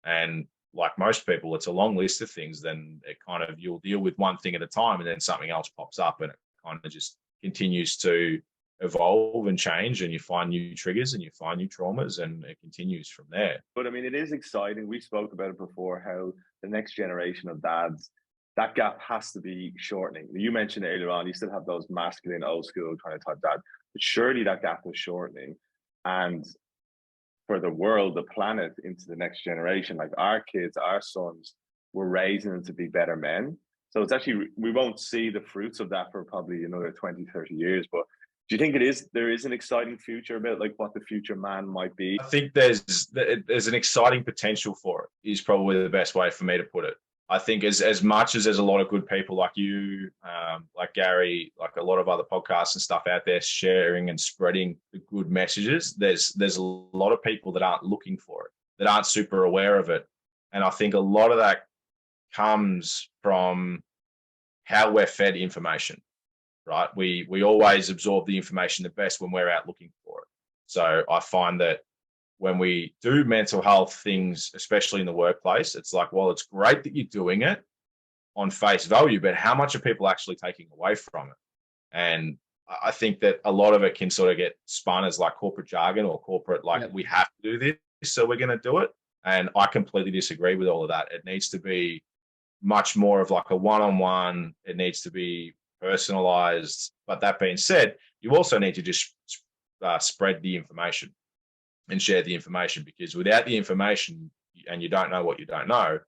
Speaker 3: And like most people, it's a long list of things. Then it kind of, you'll deal with one thing at a time, and then something else pops up, and it kind of just continues to evolve and change, and you find new triggers and you find new traumas, and it continues from there.
Speaker 2: But I mean, it is exciting. We spoke about it before, how the next generation of dads, that gap has to be shortening. You mentioned earlier on, you still have those masculine, old school kind of type dad, but surely that gap is shortening. And for the world, the planet, into the next generation, like our kids, our sons, we're raising them to be better men. So it's actually, we won't see the fruits of that for probably another 20, 30 years. But do you think there is an exciting future about like what the future man might be?
Speaker 3: I think there's an exciting potential for it, is probably the best way for me to put it. I think as much as there's a lot of good people like you, like Gary, like a lot of other podcasts and stuff out there sharing and spreading the good messages, there's a lot of people that aren't looking for it, that aren't super aware of it. And I think a lot of that comes from how we're fed information, right? We always absorb the information the best when we're out looking for it. So I find that when we do mental health things, especially in the workplace, it's like, well, it's great that you're doing it on face value, but how much are people actually taking away from it? And I think that a lot of it can sort of get spun as like corporate jargon or corporate, like, we have to do this, so we're going to do it. And I completely disagree with all of that. It needs to be much more of like a one-on-one. It needs to be personalized. But that being said, you also need to just spread the information and share the information, because without the information and you don't know what you don't know,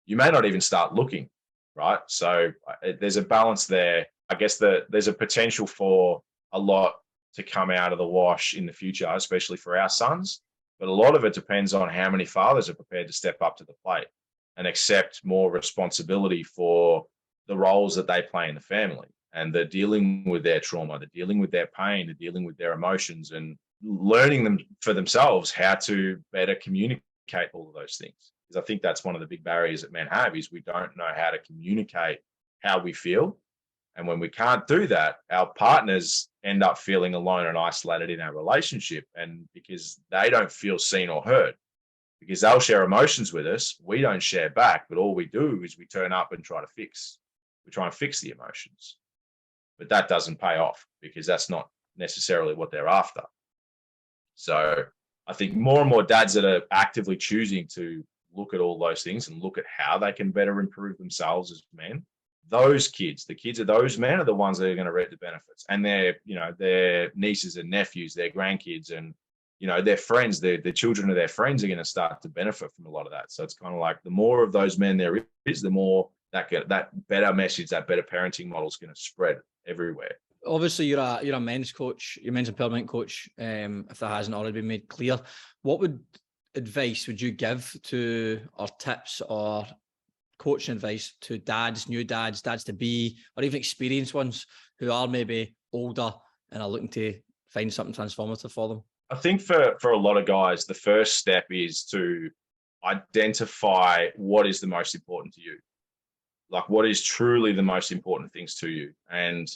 Speaker 3: you may not even start looking, right? So there's a balance there. I guess that there's a potential for a lot to come out of the wash in the future, especially for our sons. But a lot of it depends on how many fathers are prepared to step up to the plate and accept more responsibility for the roles that they play in the family. And they're dealing with their trauma, they're dealing with their pain, they're dealing with their emotions, and learning them for themselves how to better communicate all of those things. Because I think that's one of the big barriers that men have, is we don't know how to communicate how we feel. And when we can't do that, our partners end up feeling alone and isolated in our relationship. And because they don't feel seen or heard, because they'll share emotions with us, we don't share back. But all we do is we turn up and try to fix. We try and fix the emotions. But that doesn't pay off, because that's not necessarily what they're after. So I think more and more dads that are actively choosing to look at all those things and look at how they can better improve themselves as men, those kids, the kids of those men, are the ones that are going to reap the benefits. And their nieces and nephews, their grandkids, and their friends, the children of their friends are going to start to benefit from a lot of that. So it's kind of like the more of those men there is, the more that better message, that better parenting model is going to spread everywhere.
Speaker 1: Obviously, you're a men's coach, you're a men's empowerment coach. If that hasn't already been made clear, what advice would you give to, or tips or coaching advice to dads, new dads to be, or even experienced ones who are maybe older and are looking to find something transformative for them?
Speaker 3: I think for a lot of guys, the first step is to identify what is the most important to you. Like, what is truly the most important things to you. And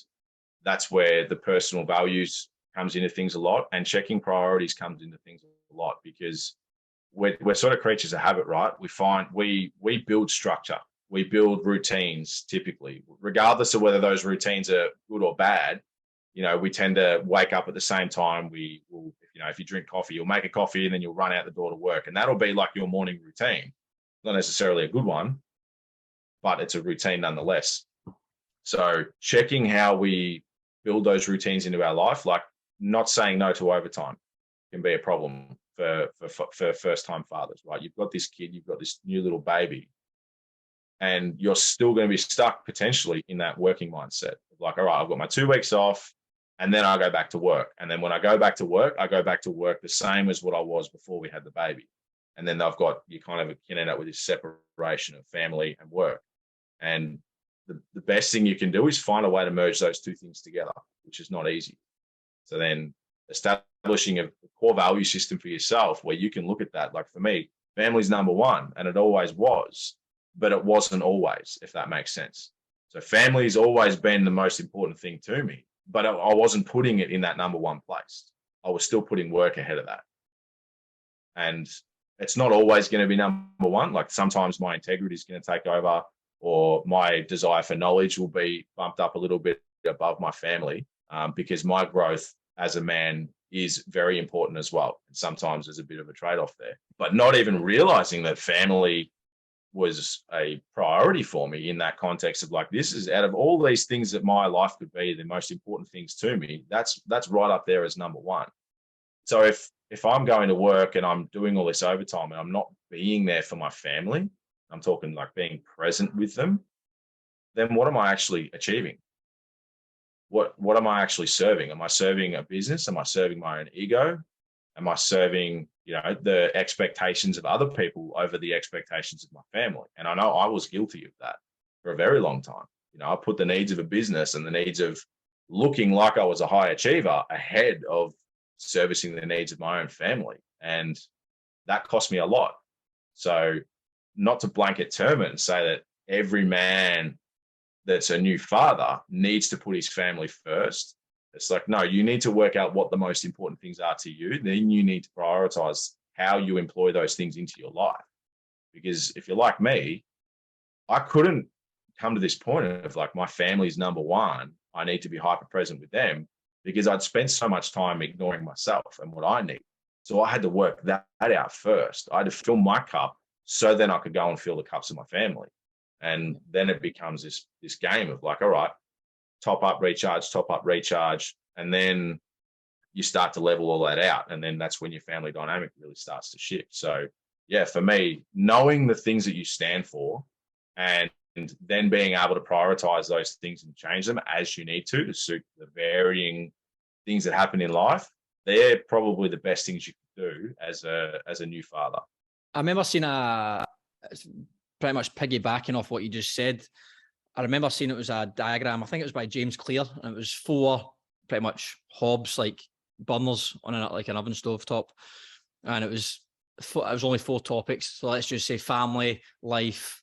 Speaker 3: that's where the personal values comes into things a lot, and checking priorities comes into things a lot, because we're sort of creatures of habit, right? We build structure, we build routines typically, regardless of whether those routines are good or bad. We tend to wake up at the same time. We will, if you drink coffee, you'll make a coffee and then you'll run out the door to work, and that'll be like your morning routine. Not necessarily a good one, but it's a routine nonetheless. So checking how we build those routines into our life, like not saying no to overtime, can be a problem for first-time fathers, right? You've got this kid, you've got this new little baby, and you're still going to be stuck potentially in that working mindset. Like, all right, I've got my 2 weeks off, and then I'll go back to work. And then when I go back to work, I go back to work the same as what I was before we had the baby. And then you kind of can end up with this separation of family and work. And the best thing you can do is find a way to merge those two things together, which is not easy. So then establishing a core value system for yourself where you can look at that. Like for me, family's number one, and it always was, but it wasn't always, if that makes sense. So family's always been the most important thing to me, but I wasn't putting it in that number one place. I was still putting work ahead of that. And it's not always going to be number one. Like sometimes my integrity is going to take over, or my desire for knowledge will be bumped up a little bit above my family, because my growth as a man is very important as well. And sometimes there's a bit of a trade-off there, but not even realizing that family was a priority for me in that context of like, this is out of all these things that my life could be, the most important things to me, that's right up there as number one. So if I'm going to work and I'm doing all this overtime and I'm not being there for my family, I'm talking like being present with them, then what am I actually achieving? What am I actually serving? Am I serving a business? Am I serving my own ego? Am I serving, the expectations of other people over the expectations of my family? And I know I was guilty of that for a very long time. I put the needs of a business and the needs of looking like I was a high achiever ahead of servicing the needs of my own family. And that cost me a lot. So not to blanket term it and say that every man that's a new father needs to put his family first. It's like, no, you need to work out what the most important things are to you. Then you need to prioritize how you employ those things into your life. Because if you're like me, I couldn't come to this point of like, my family's number one, I need to be hyper present with them, because I'd spent so much time ignoring myself and what I need. So I had to work that out first. I had to fill my cup so then I could go and fill the cups of my family. And then it becomes this game of like, all right, top up, recharge. And then you start to level all that out. And then that's when your family dynamic really starts to shift. So yeah, for me, knowing the things that you stand for and then being able to prioritize those things and change them as you need to suit the varying things that happen in life, they're probably the best things you can do as a new father.
Speaker 1: I remember seeing pretty much piggybacking off what you just said. I remember seeing it was a diagram. I think it was by James Clear, and it was 4 pretty much hobs, like burners on like an oven stove top, and it was only 4 topics. So let's just say family, life,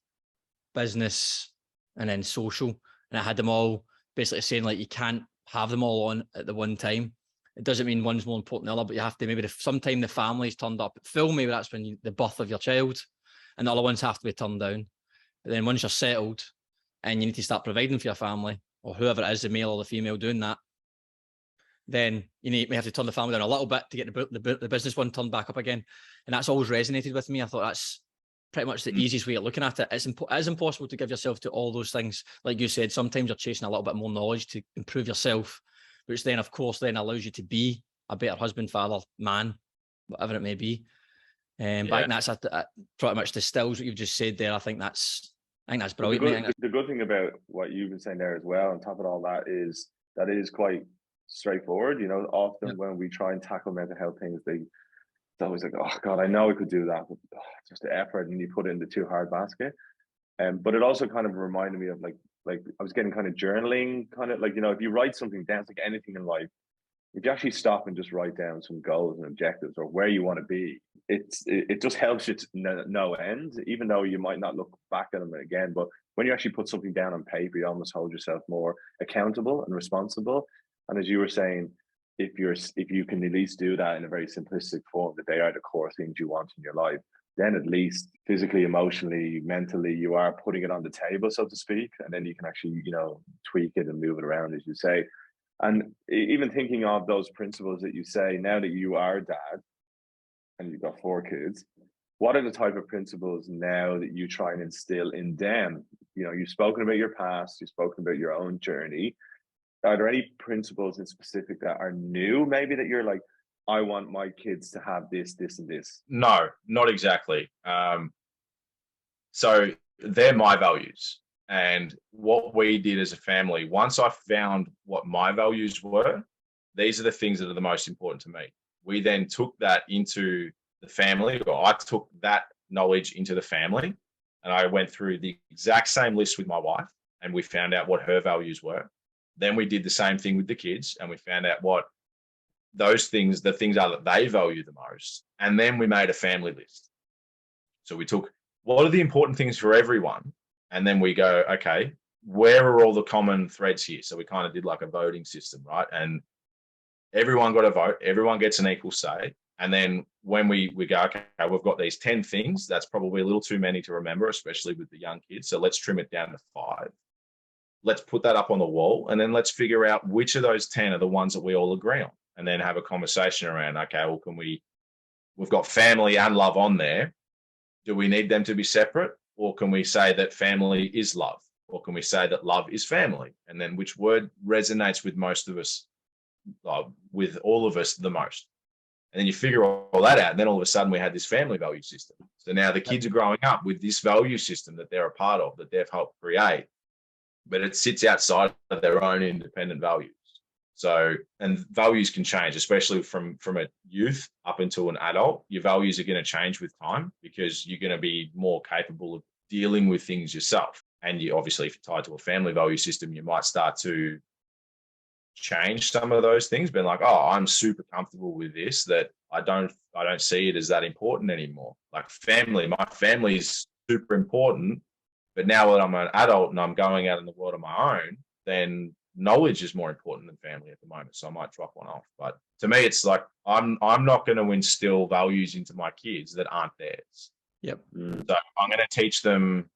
Speaker 1: business, and then social. And I had them all basically saying like you can't have them all on at the one time. It doesn't mean one's more important than the other, but you have to maybe sometime the family's turned up at full, maybe that's when the birth of your child, and the other ones have to be turned down. But then once you're settled and you need to start providing for your family, or whoever it is, the male or the female doing that, then you may have to turn the family down a little bit to get the business one turned back up again. And that's always resonated with me. I thought that's pretty much the easiest way of looking at it. It is impossible to give yourself to all those things. Like you said, sometimes you're chasing a little bit more knowledge to improve yourself, which then, of course, then allows you to be a better husband, father, man, whatever it may be. But I think that's pretty much distills what you've just said there. I think that's brilliant.
Speaker 2: The good thing about what you've been saying there as well, on top of all that, is that it is quite straightforward. You know, often when we try and tackle mental health things, it's always like, oh God, I know I could do that, but just the effort, and you put it in the too hard basket. But it also kind of reminded me of like I was getting kind of journaling, kind of like, you know, if you write something down, it's like anything in life, if you actually stop and just write down some goals and objectives or where you want to be, it just helps you to no end, even though you might not look back at them again. But when you actually put something down on paper, you almost hold yourself more accountable and responsible. And as you were saying, if you can at least do that in a very simplistic form, that they are the core things you want in your life, then at least physically, emotionally, mentally, you are putting it on the table, so to speak, and then you can actually, you know, tweak it and move it around, as you say. And even thinking of those principles that you say, now that you are a dad and you've got 4 kids, what are the type of principles now that you try and instill in them? You know, you've spoken about your past, you've spoken about your own journey. Are there any principles in specific that are new, maybe, that you're like, I want my kids to have this, this, and this?
Speaker 3: No, not exactly. So they're my values. And what we did as a family, once I found what my values were, these are the things that are the most important to me. We then took that into the family, or I took that knowledge into the family, and I went through the exact same list with my wife, and we found out what her values were. Then we did the same thing with the kids, and we found out what the things are that they value the most. And then we made a family list. So we took, what are the important things for everyone? And then we go, okay, where are all the common threads here? So we kind of did like a voting system, right? And everyone got a vote, everyone gets an equal say. And then when we go, okay, we've got these 10 things, that's probably a little too many to remember, especially with the young kids. So let's trim it down to 5. Let's put that up on the wall, and then let's figure out which of those 10 are the ones that we all agree on, and then have a conversation around, okay, well, we've got family and love on there. Do we need them to be separate? Or can we say that family is love? Or can we say that love is family? And then which word resonates with most of us, with all of us the most? And then you figure all that out. And then all of a sudden we had this family value system. So now the kids are growing up with this value system that they're a part of, that they've helped create, but it sits outside of their own independent values. So, and values can change, especially from a youth up until an adult. Your values are going to change with time, because you're going to be more capable of dealing with things yourself. And you obviously, if you're tied to a family value system, you might start to change some of those things, being like, oh, I'm super comfortable with this, that I don't see it as that important anymore. Like family, my family is super important, but now that I'm an adult and I'm going out in the world on my own, then knowledge is more important than family at the moment. So I might drop one off. But to me, it's like, I'm not going to instill values into my kids that aren't theirs.
Speaker 1: Yep.
Speaker 3: So I'm going to teach them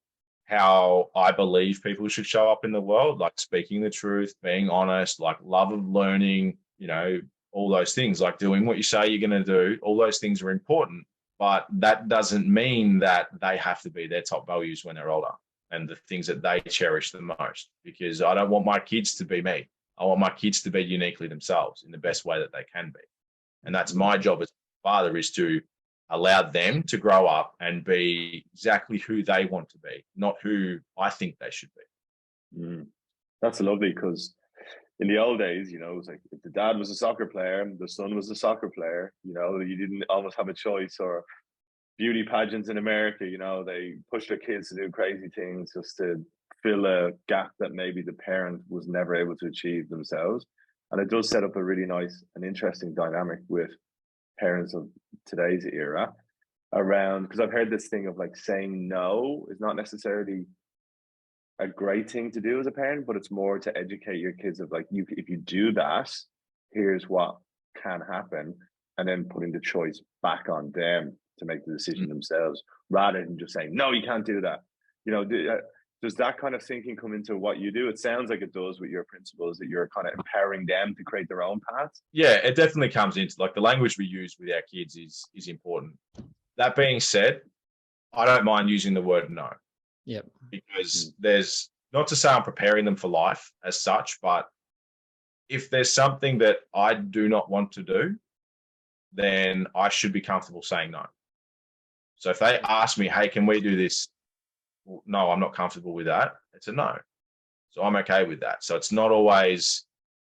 Speaker 3: how I believe people should show up in the world, like speaking the truth, being honest, like love of learning, you know, all those things, like doing what you say you're going to do. All those things are important, but that doesn't mean that they have to be their top values when they're older and the things that they cherish the most, because I don't want my kids to be me. I want my kids to be uniquely themselves in the best way that they can be. And that's my job as a father, is to allow them to grow up and be exactly who they want to be, not who I think they should be.
Speaker 2: That's lovely, because in the old days, you know, it was like if the dad was a soccer player, the son was a soccer player, you know, you didn't almost have a choice. Or beauty pageants in America, you know, they push their kids to do crazy things just to fill a gap that maybe the parent was never able to achieve themselves. And it does set up a really nice and interesting dynamic with parents of today's era around, because I've heard this thing of like saying no is not necessarily a great thing to do as a parent, but it's more to educate your kids of like, you, if you do that, here's what can happen, and then putting the choice back on them to make the decision themselves, rather than just saying, no, you can't do that. You know, does that kind of thinking come into what you do? It sounds like it does with your principles, that you're kind of empowering them to create their own paths.
Speaker 3: Yeah, it definitely comes into, like, the language we use with our kids is important. That being said, I don't mind using the word no.
Speaker 1: Yep.
Speaker 3: Because there's, not to say I'm preparing them for life as such, but if there's something that I do not want to do, then I should be comfortable saying no. So if they ask me, hey, can we do this? Well, no, I'm not comfortable with that. It's a no. So I'm okay with that. So it's not always,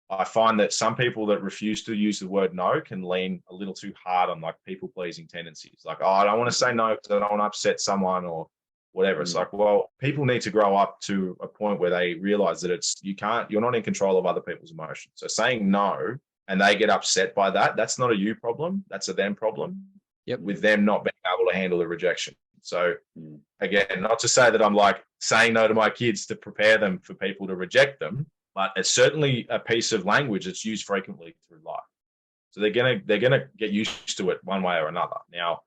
Speaker 3: I find that some people that refuse to use the word no can lean a little too hard on like people pleasing tendencies. Like, oh, I don't want to say no because I don't want to upset someone or whatever. It's like, well, people need to grow up to a point where they realize that you're not in control of other people's emotions. So saying no and they get upset by that, that's not a you problem. That's a them problem.
Speaker 1: Yep.
Speaker 3: With them not being able to handle the rejection. So again, not to say that I'm like saying no to my kids to prepare them for people to reject them, but it's certainly a piece of language that's used frequently through life. So they're gonna get used to it one way or another. Now,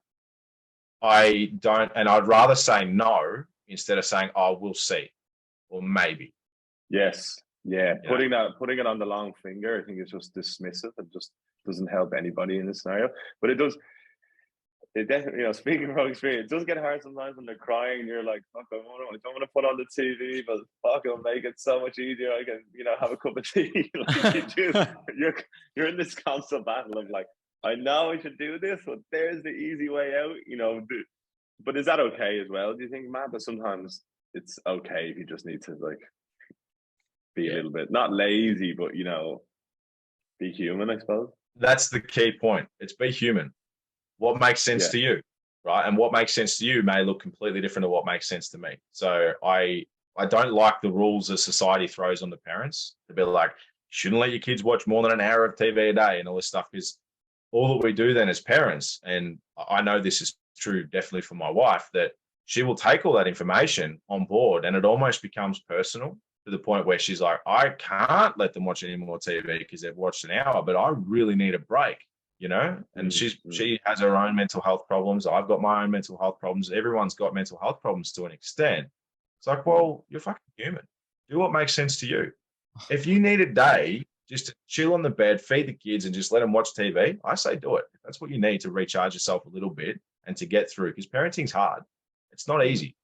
Speaker 3: I don't, and I'd rather say no instead of saying, oh, we'll see, or maybe.
Speaker 2: Yes. Yeah. Putting it on the long finger, I think it's just dismissive. It just doesn't help anybody in this scenario. But it definitely, you know, speaking from experience, it does get hard sometimes when they're crying and you're like, fuck, I don't want to put on the TV, but fuck, it'll make it so much easier. I can, you know, have a cup of tea. Like you're in this constant battle of like, I know I should do this, but there's the easy way out, you know. But is that okay as well, do you think, Matt? That sometimes it's okay if you just need to like be a little bit, not lazy, but, you know, be human, I suppose.
Speaker 3: That's the key point. It's be human. What makes sense to you, right? And what makes sense to you may look completely different to what makes sense to me. So I don't like the rules that society throws on the parents to be like, you shouldn't let your kids watch more than an hour of TV a day and all this stuff, because all that we do then as parents, and I know this is true definitely for my wife, that she will take all that information on board and it almost becomes personal to the point where she's like, I can't let them watch any more TV because they've watched an hour, but I really need a break. You know, and she has her own mental health problems. I've got my own mental health problems. Everyone's got mental health problems to an extent. It's like, well, you're fucking human. Do what makes sense to you. If you need a day just to chill on the bed, feed the kids, and just let them watch TV, I say do it. If that's what you need to recharge yourself a little bit and to get through, because parenting's hard. It's not easy.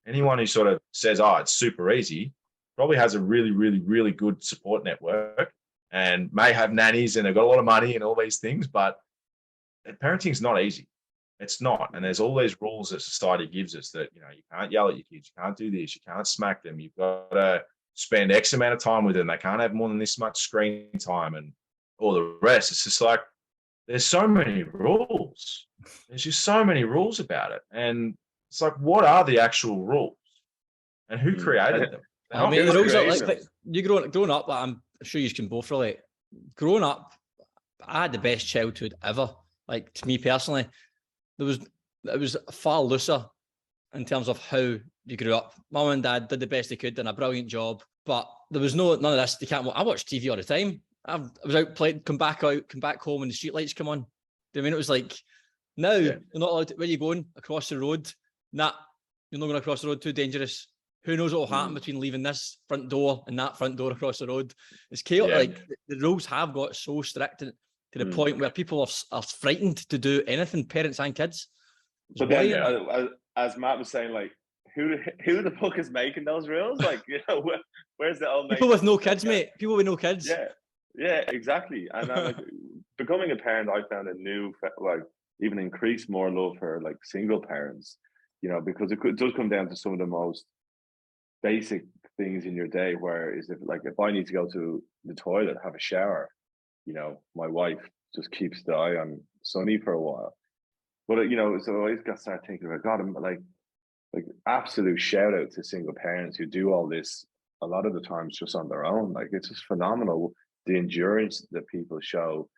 Speaker 3: Anyone who sort of says, oh, it's super easy, probably has a really, really, really good support network and may have nannies and they've got a lot of money and all these things, but parenting's not easy. It's not. And there's all these rules that society gives us that, you know, you can't yell at your kids, you can't do this, you can't smack them, you've got to spend X amount of time with them, they can't have more than this much screen time and all the rest. It's just like, there's so many rules. There's just so many rules about it. And it's like, what are the actual rules? And who created them?
Speaker 1: I mean, the rules are like you growing up, like, I'm sure you can both relate. Growing up, I had the best childhood ever. Like, to me personally, it was far looser in terms of how you grew up. Mum and dad did the best they could, done a brilliant job, but there was none of this. I watched TV all the time. I was out playing, come back home when the street lights come on. Do you know what I mean? It was like, now you're not allowed to, where are you going? Across the road? Nah, you're not going across the road, too dangerous. Who knows what will happen between leaving this front door and that front door across the road? It's chaotic. Like, the rules have got so strict, and to the point where people are frightened to do anything, parents and kids.
Speaker 2: But then, as Matt was saying, like, who the fuck is making those rules? Like, you know, where's the old
Speaker 1: people with no kids, mate? People with no kids.
Speaker 2: Yeah, exactly. And like, becoming a parent, I found a new, like, even increased more love for like single parents, you know, because it does come down to some of the most basic things in your day. Where is it like, if I need to go to the toilet, have a shower, you know, my wife just keeps the eye on Sonny for a while. But you know, so I always got to start thinking about God. I'm like absolute shout out to single parents who do all this a lot of the times just on their own. Like, it's just phenomenal the endurance that people show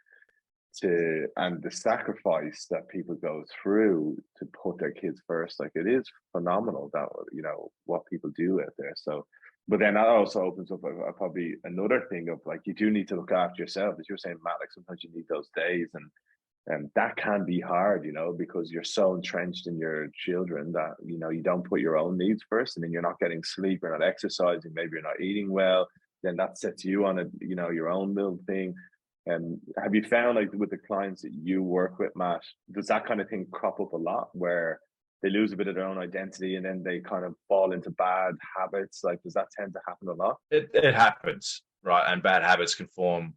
Speaker 2: and the sacrifice that people go through to put their kids first. Like, it is phenomenal that, you know, what people do out there. So, but then that also opens up probably another thing of like, you do need to look after yourself, as you're saying, Matt. Like, sometimes you need those days, and that can be hard, you know, because you're so entrenched in your children that, you know, you don't put your own needs first, and then you're not getting sleep, you're not exercising, maybe you're not eating well. Then that sets you on you know, your own little thing. And have you found, like, with the clients that you work with, Matt, does that kind of thing crop up a lot where they lose a bit of their own identity and then they kind of fall into bad habits? Like, does that tend to happen a lot?
Speaker 3: It happens, right? And bad habits can form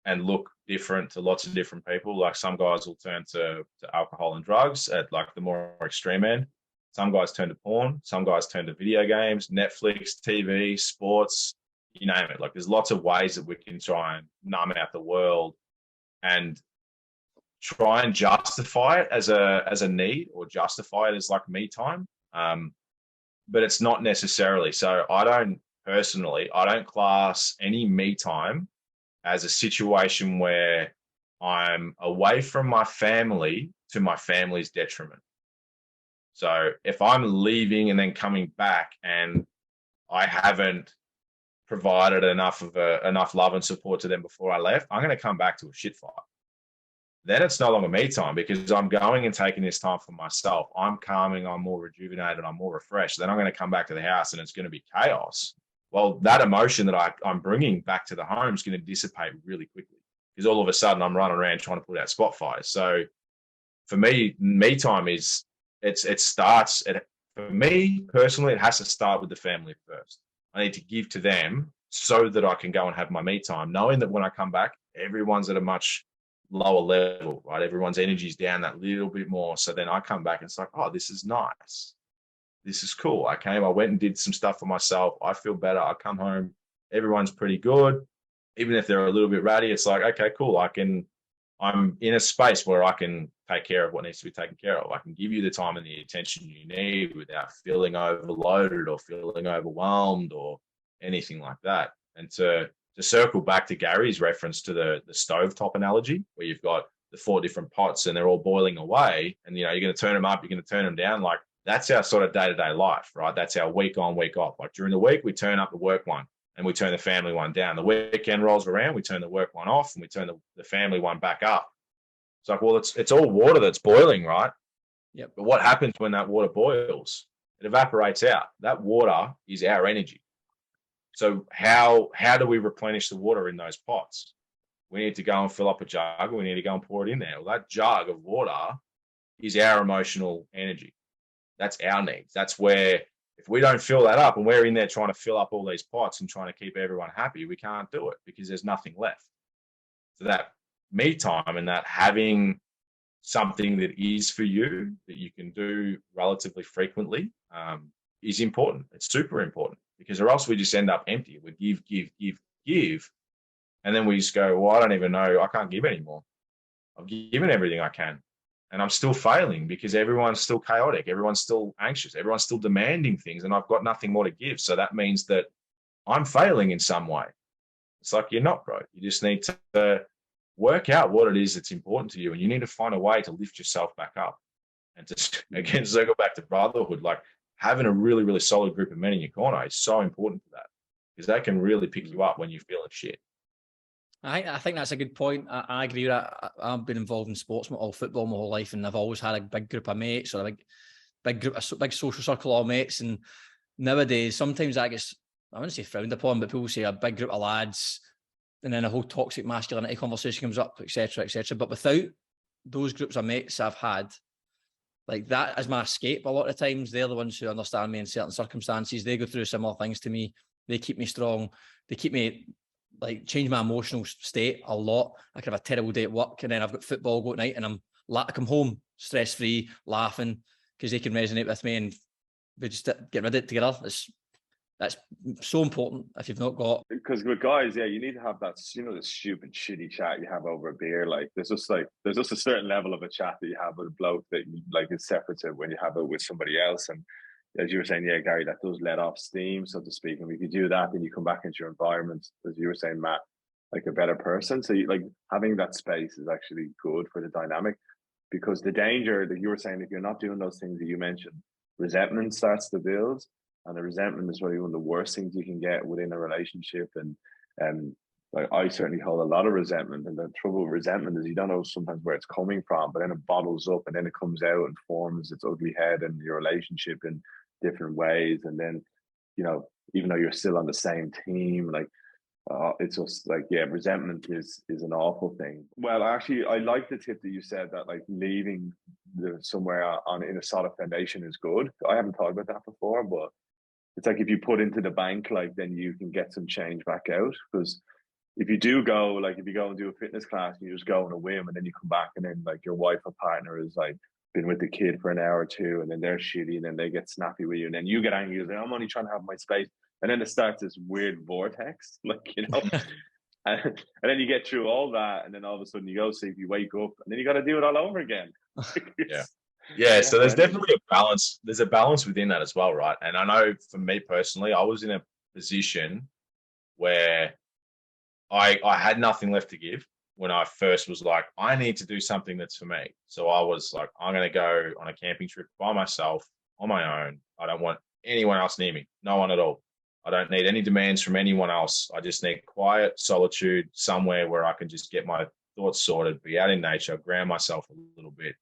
Speaker 3: and look different to lots of different people. Like, some guys will turn to alcohol and drugs at like the more extreme end. Some guys turn to porn. Some guys turn to video games, Netflix, TV, sports, you name it. Like, there's lots of ways that we can try and numb out the world and try and justify it as a need, or justify it as like me time. But it's not necessarily. So I don't class any me time as a situation where I'm away from my family to my family's detriment. So if I'm leaving and then coming back and I haven't provided enough love and support to them before I left, I'm going to come back to a shit fight. Then it's no longer me time, because I'm going and taking this time for myself. I'm calming, I'm more rejuvenated, I'm more refreshed. Then I'm going to come back to the house and it's going to be chaos. Well, that emotion that I'm bringing back to the home is going to dissipate really quickly, because all of a sudden I'm running around trying to put out spot fires. So for me time is, for me personally, it has to start with the family first. I need to give to them so that I can go and have my me time, knowing that when I come back, everyone's at a much lower level, right? Everyone's energy's down that little bit more. So then I come back and it's like, oh, this is nice. This is cool. I went and did some stuff for myself. I feel better. I come home, everyone's pretty good. Even if they're a little bit ratty, it's like, okay, cool. I'm in a space where I can take care of what needs to be taken care of. I can give you the time and the attention you need without feeling overloaded or feeling overwhelmed or anything like that. And to circle back to Gary's reference to the stovetop analogy, where you've got the 4 different pots and they're all boiling away, and, you know, you're going to turn them up, you're going to turn them down. Like, that's our sort of day-to-day life, right? That's our week on, week off. Like, during the week, we turn up the work one and we turn the family one down. The weekend rolls around, we turn the work one off and we turn the family one back up. It's like, well, it's all water that's boiling, right?
Speaker 1: Yep.
Speaker 3: But what happens when that water boils? It evaporates out. That water is our energy. So how do we replenish the water in those pots? We need to go and fill up a jug. We need to go and pour it in there. Well, that jug of water is our emotional energy. That's our needs. That's where, if we don't fill that up and we're in there trying to fill up all these pots and trying to keep everyone happy, we can't do it because there's nothing left. So that me time and that having something that is for you that you can do relatively frequently is important. It's super important, because or else we just end up empty. We give. And then we just go, well, I don't even know. I can't give anymore. I've given everything I can. And I'm still failing because everyone's still chaotic. Everyone's still anxious. Everyone's still demanding things. And I've got nothing more to give. So that means that I'm failing in some way. It's like, you're not, bro. You just need to work out what it is that's important to you. And you need to find a way to lift yourself back up. And to, again, circle back to brotherhood, like having a really, really solid group of men in your corner is so important for that, because that can really pick you up when you're feeling shit.
Speaker 1: I think that's a good point. I agree with that. I've been involved in sports, all football my whole life, and I've always had a big group of mates, or a big social circle of mates. And nowadays, sometimes that gets, I wouldn't say frowned upon, but people say a big group of lads, and then a whole toxic masculinity conversation comes up, etc., etc. But without those groups of mates I've had, like that is my escape. A lot of times they're the ones who understand me in certain circumstances. They go through similar things to me. They keep me strong. They keep me, like, change my emotional state a lot. I could have a terrible day at work, and then I've got football go at night, and I come home stress-free, laughing, because they can resonate with me, and we just get rid of it together. That's so important if you've not got.
Speaker 2: Because with guys, yeah, you need to have that, you know, the stupid, shitty chat you have over a beer. Like, there's just a certain level of a chat that you have with a bloke that you, like, is separate to when you have it with somebody else. And as you were saying, yeah, Gary, that does let off steam, so to speak. And if you do that, then you come back into your environment, as you were saying, Matt, like a better person. So you, like, having that space is actually good for the dynamic, because the danger that you were saying, if you're not doing those things that you mentioned, resentment starts to build. And the resentment is probably one of the worst things you can get within a relationship. And like, I certainly hold a lot of resentment. And the trouble with resentment is you don't know sometimes where it's coming from, but then it bottles up and then it comes out and forms its ugly head in your relationship in different ways. And then, you know, even though you're still on the same team, like, it's just like, yeah, resentment is an awful thing. Well, actually, I like the tip that you said, that like leaving somewhere in a solid foundation is good. I haven't thought about that before, but it's like, if you put into the bank, like, then you can get some change back out. Because if you do go, like, if you go and do a fitness class and you just go on a whim and then you come back and then like your wife or partner is like been with the kid for an hour or two and then they're shitty and then they get snappy with you and then you get angry, you're like, I'm only trying to have my space. And then it starts this weird vortex, like, you know, and then you get through all that. And then all of a sudden you go sleep, you wake up and then you got to do it all over again.
Speaker 3: Yeah, so there's definitely a balance. There's a balance within that as well, right? And I know for me personally, I was in a position where I had nothing left to give when I first was like, I need to do something that's for me. So I was like, I'm going to go on a camping trip by myself, on my own. I don't want anyone else near me, no one at all. I don't need any demands from anyone else. I just need quiet solitude, somewhere where I can just get my thoughts sorted, be out in nature, ground myself a little bit,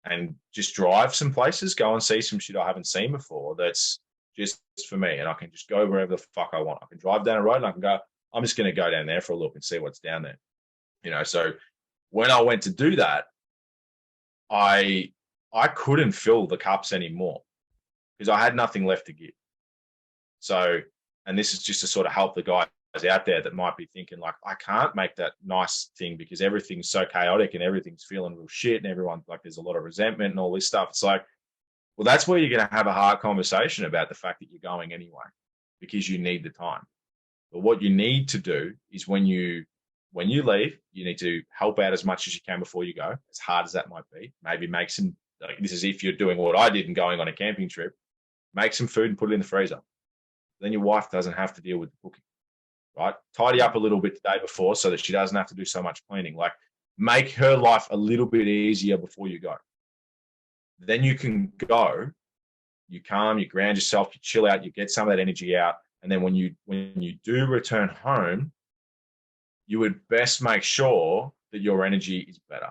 Speaker 3: and just drive some places, go and see some shit I haven't seen before. That's just for me. And I can just go wherever the fuck I want. I can drive down a road and I can go, I'm just going to go down there for a look and see what's down there. You know, so when I went to do that, I couldn't fill the cups anymore because I had nothing left to give. So, and this is just to sort of help the guys out there that might be thinking like, I can't make that nice thing because everything's so chaotic and everything's feeling real shit and everyone's like, there's a lot of resentment and all this stuff. It's like, well, that's where you're going to have a hard conversation about the fact that you're going anyway, because you need the time. But what you need to do is when you leave, you need to help out as much as you can before you go, as hard as that might be. Maybe make some, like, this is if you're doing what I did and going on a camping trip, make some food and put it in the freezer. Then your wife doesn't have to deal with the cooking. Right? Tidy up a little bit the day before so that she doesn't have to do so much cleaning. Like, make her life a little bit easier before you go. Then you can go, you calm, you ground yourself, you chill out, you get some of that energy out. And then when you do return home, you would best make sure that your energy is better.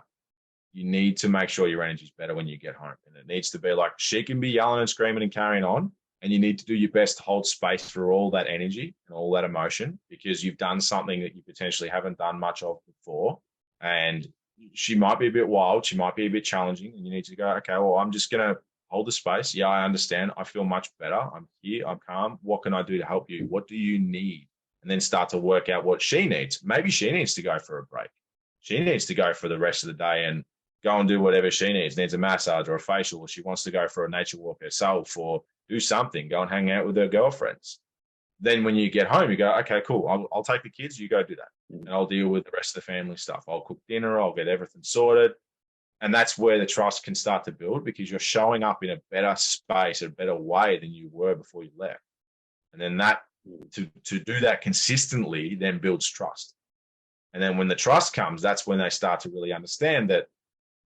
Speaker 3: You need to make sure your energy is better when you get home. And it needs to be like, she can be yelling and screaming and carrying on, and you need to do your best to hold space for all that energy and all that emotion, because you've done something that you potentially haven't done much of before. And she might be a bit wild. She might be a bit challenging. And you need to go, okay, well, I'm just going to hold the space. Yeah, I understand. I feel much better. I'm here. I'm calm. What can I do to help you? What do you need? And then start to work out what she needs. Maybe she needs to go for a break. She needs to go for the rest of the day and go and do whatever she needs a massage or a facial, or she wants to go for a nature walk herself, or do something, go and hang out with her girlfriends. Then when you get home, you go, okay, cool, I'll take the kids, you go do that. And I'll deal with the rest of the family stuff. I'll cook dinner, I'll get everything sorted. And that's where the trust can start to build, because you're showing up in a better space, a better way than you were before you left. And then that, to do that consistently, then builds trust. And then when the trust comes, that's when they start to really understand that,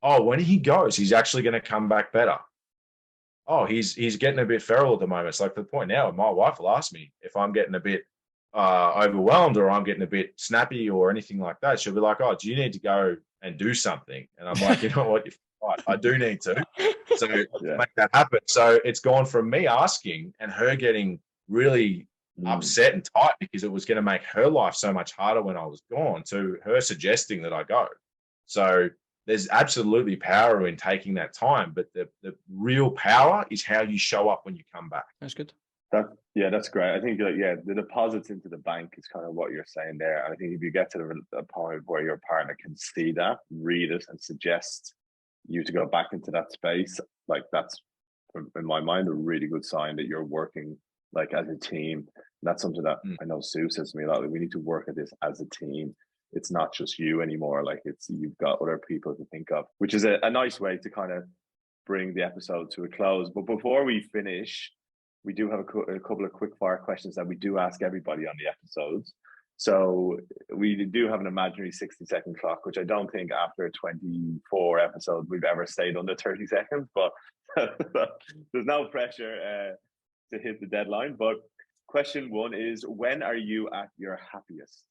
Speaker 3: oh, when he goes, he's actually going to come back better. Oh, he's getting a bit feral at the moment. It's like the point now, my wife will ask me if I'm getting a bit overwhelmed or I'm getting a bit snappy or anything like that. She'll be like, oh, do you need to go and do something? And I'm like, you know what, you're right, I do need to. So make that happen. So it's gone from me asking and her getting really upset and tight because it was going to make her life so much harder when I was gone, to her suggesting that I go. So there's absolutely power in taking that time, but the real power is how you show up when you come back.
Speaker 1: That's good.
Speaker 2: That's great. I think the deposits into the bank is kind of what you're saying there. And I think if you get to a point where your partner can see that, read it, and suggest you to go back into that space, like that's, in my mind, a really good sign that you're working like as a team. And that's something that I know Sue says to me a lot. Like, we need to work at this as a team. It's not just you anymore. Like, you've got other people to think of, which is a nice way to kind of bring the episode to a close. But before we finish, we do have a couple of quick fire questions that we do ask everybody on the episodes. So we do have an imaginary 60-second clock, which I don't think after 24 episodes we've ever stayed under 30 seconds, but there's no pressure to hit the deadline. But question one is, when are you at your happiest?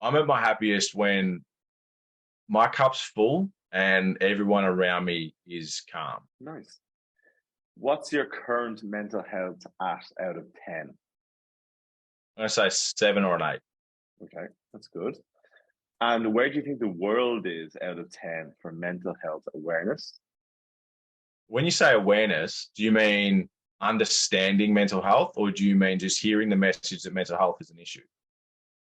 Speaker 3: I'm at my happiest when my cup's full and everyone around me is calm.
Speaker 2: Nice. What's your current mental health out of 10?
Speaker 3: I'm going to say 7 or an 8.
Speaker 2: Okay, that's good. And where do you think the world is out of 10 for mental health awareness?
Speaker 3: When you say awareness, do you mean understanding mental health, or do you mean just hearing the message that mental health is an issue?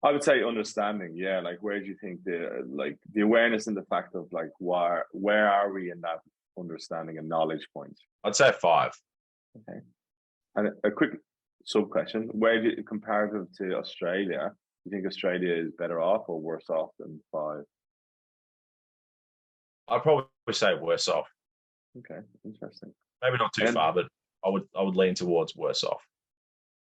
Speaker 2: I would say understanding. Yeah, like, where do you think the awareness and the fact of like where are we in that understanding and knowledge point?
Speaker 3: I'd say 5.
Speaker 2: Okay. And a quick sub question: where do you, comparative to Australia, do you think Australia is better off or worse off than 5?
Speaker 3: I'd probably say worse off.
Speaker 2: Okay, interesting.
Speaker 3: Maybe not too far, but I would lean towards worse off.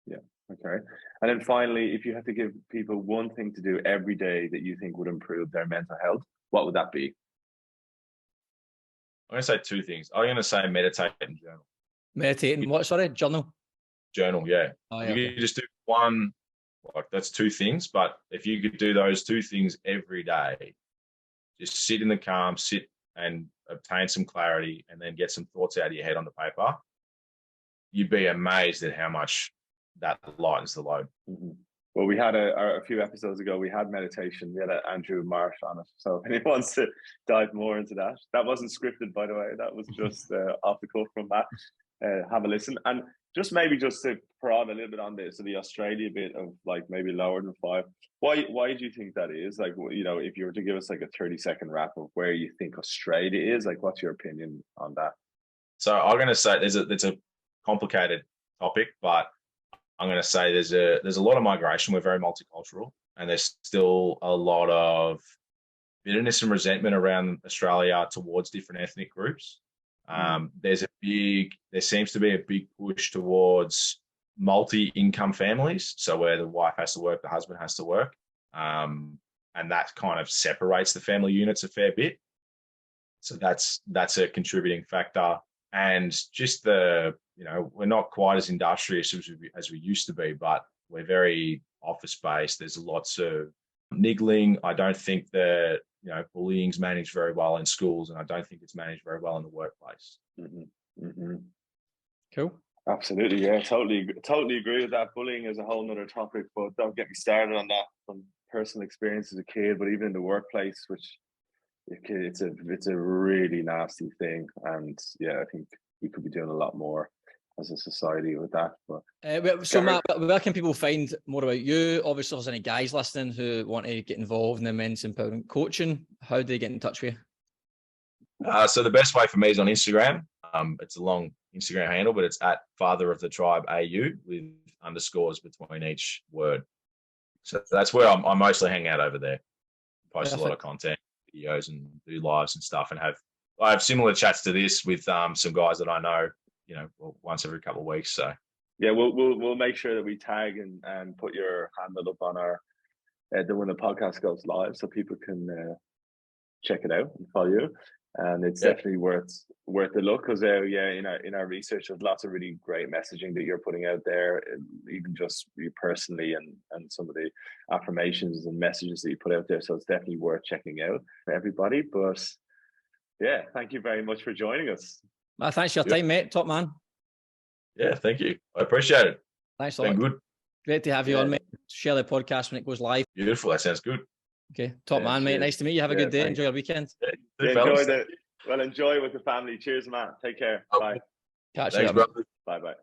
Speaker 2: Yeah. Okay. And then finally, if you had to give people one thing to do every day that you think would improve their mental health, what would that be?
Speaker 3: I'm going to say 2 things. I'm going to say meditate and journal.
Speaker 1: Meditate and what? Sorry, journal.
Speaker 3: Journal, yeah.
Speaker 1: Oh, yeah,
Speaker 3: you could just do one, like, that's 2 things. But if you could do those 2 things every day, just sit in the calm, sit and obtain some clarity, and then get some thoughts out of your head onto paper, you'd be amazed at how much that lightens the load.
Speaker 2: Mm-hmm. Well, we had a few episodes ago, we had meditation. We had Andrew Marsh on it. So if anyone wants to dive more into that, that wasn't scripted, by the way. That was just off the cuff from Matt. Have a listen. And just to prod a little bit on this, so the Australia bit of like maybe lower than 5. Why do you think that is? Like, you know, if you were to give us like a 30-second wrap of where you think Australia is, like, what's your opinion on that?
Speaker 3: So I'm going to say it's a complicated topic, but I'm going to say there's a lot of migration. We're very multicultural, and there's still a lot of bitterness and resentment around Australia towards different ethnic groups. There seems to be a big push towards multi-income families, so where the wife has to work, the husband has to work, and that kind of separates the family units a fair bit. So that's a contributing factor. And just we're not quite as industrious as we used to be, but we're very office-based. There's lots of niggling. I don't think that, bullying's managed very well in schools, and I don't think it's managed very well in the workplace.
Speaker 2: Mm-hmm. Mm-hmm.
Speaker 1: Cool.
Speaker 2: Absolutely, yeah, totally agree with that. Bullying is a whole nother topic, but don't get me started on that from personal experience as a kid, but even in the workplace, which it's a really nasty thing. And yeah, I think we could be doing a lot more as a society with that. But
Speaker 1: so Matt, where can people find more about you? Obviously, if there's any guys listening who want to get involved in the men's empowerment coaching, how do they get in touch with you?
Speaker 3: So the best way for me is on Instagram. It's a long Instagram handle, but it's at Father of the Tribe AU with underscores between each word. So that's where I mostly hang out over there. Post a lot of content, videos, and do lives and stuff, and I have similar chats to this with some guys that I know, once every couple of weeks. So
Speaker 2: yeah, we'll make sure that we tag and put your handle up on our when the podcast goes live, so people can check it out and follow you. And it's definitely worth a look, because in our research, there's lots of really great messaging that you're putting out there, even just you personally, and some of the affirmations and messages that you put out there. So it's definitely worth checking out for everybody. But yeah, thank you very much for joining us.
Speaker 1: Thanks for your time, mate. Top man.
Speaker 3: Yeah, thank you. I appreciate it.
Speaker 1: Thanks a
Speaker 3: Been
Speaker 1: lot.
Speaker 3: good.
Speaker 1: Great to have you
Speaker 2: Yeah.
Speaker 1: on, mate. Share the podcast when it goes live.
Speaker 3: Beautiful. That sounds good.
Speaker 1: Okay, top
Speaker 2: Yeah,
Speaker 1: man, mate.
Speaker 2: cheers.
Speaker 1: Nice to meet you. Have a
Speaker 2: Yeah,
Speaker 1: good day.
Speaker 2: thanks.
Speaker 1: Enjoy your weekend.
Speaker 3: Yeah,
Speaker 2: Yeah,
Speaker 3: fellas.
Speaker 2: enjoy with the family. Cheers, man. Take care.
Speaker 3: Oh,
Speaker 2: Bye.
Speaker 1: Catch you
Speaker 3: Thanks,
Speaker 1: later, mate.
Speaker 3: brother.
Speaker 2: Bye. Bye.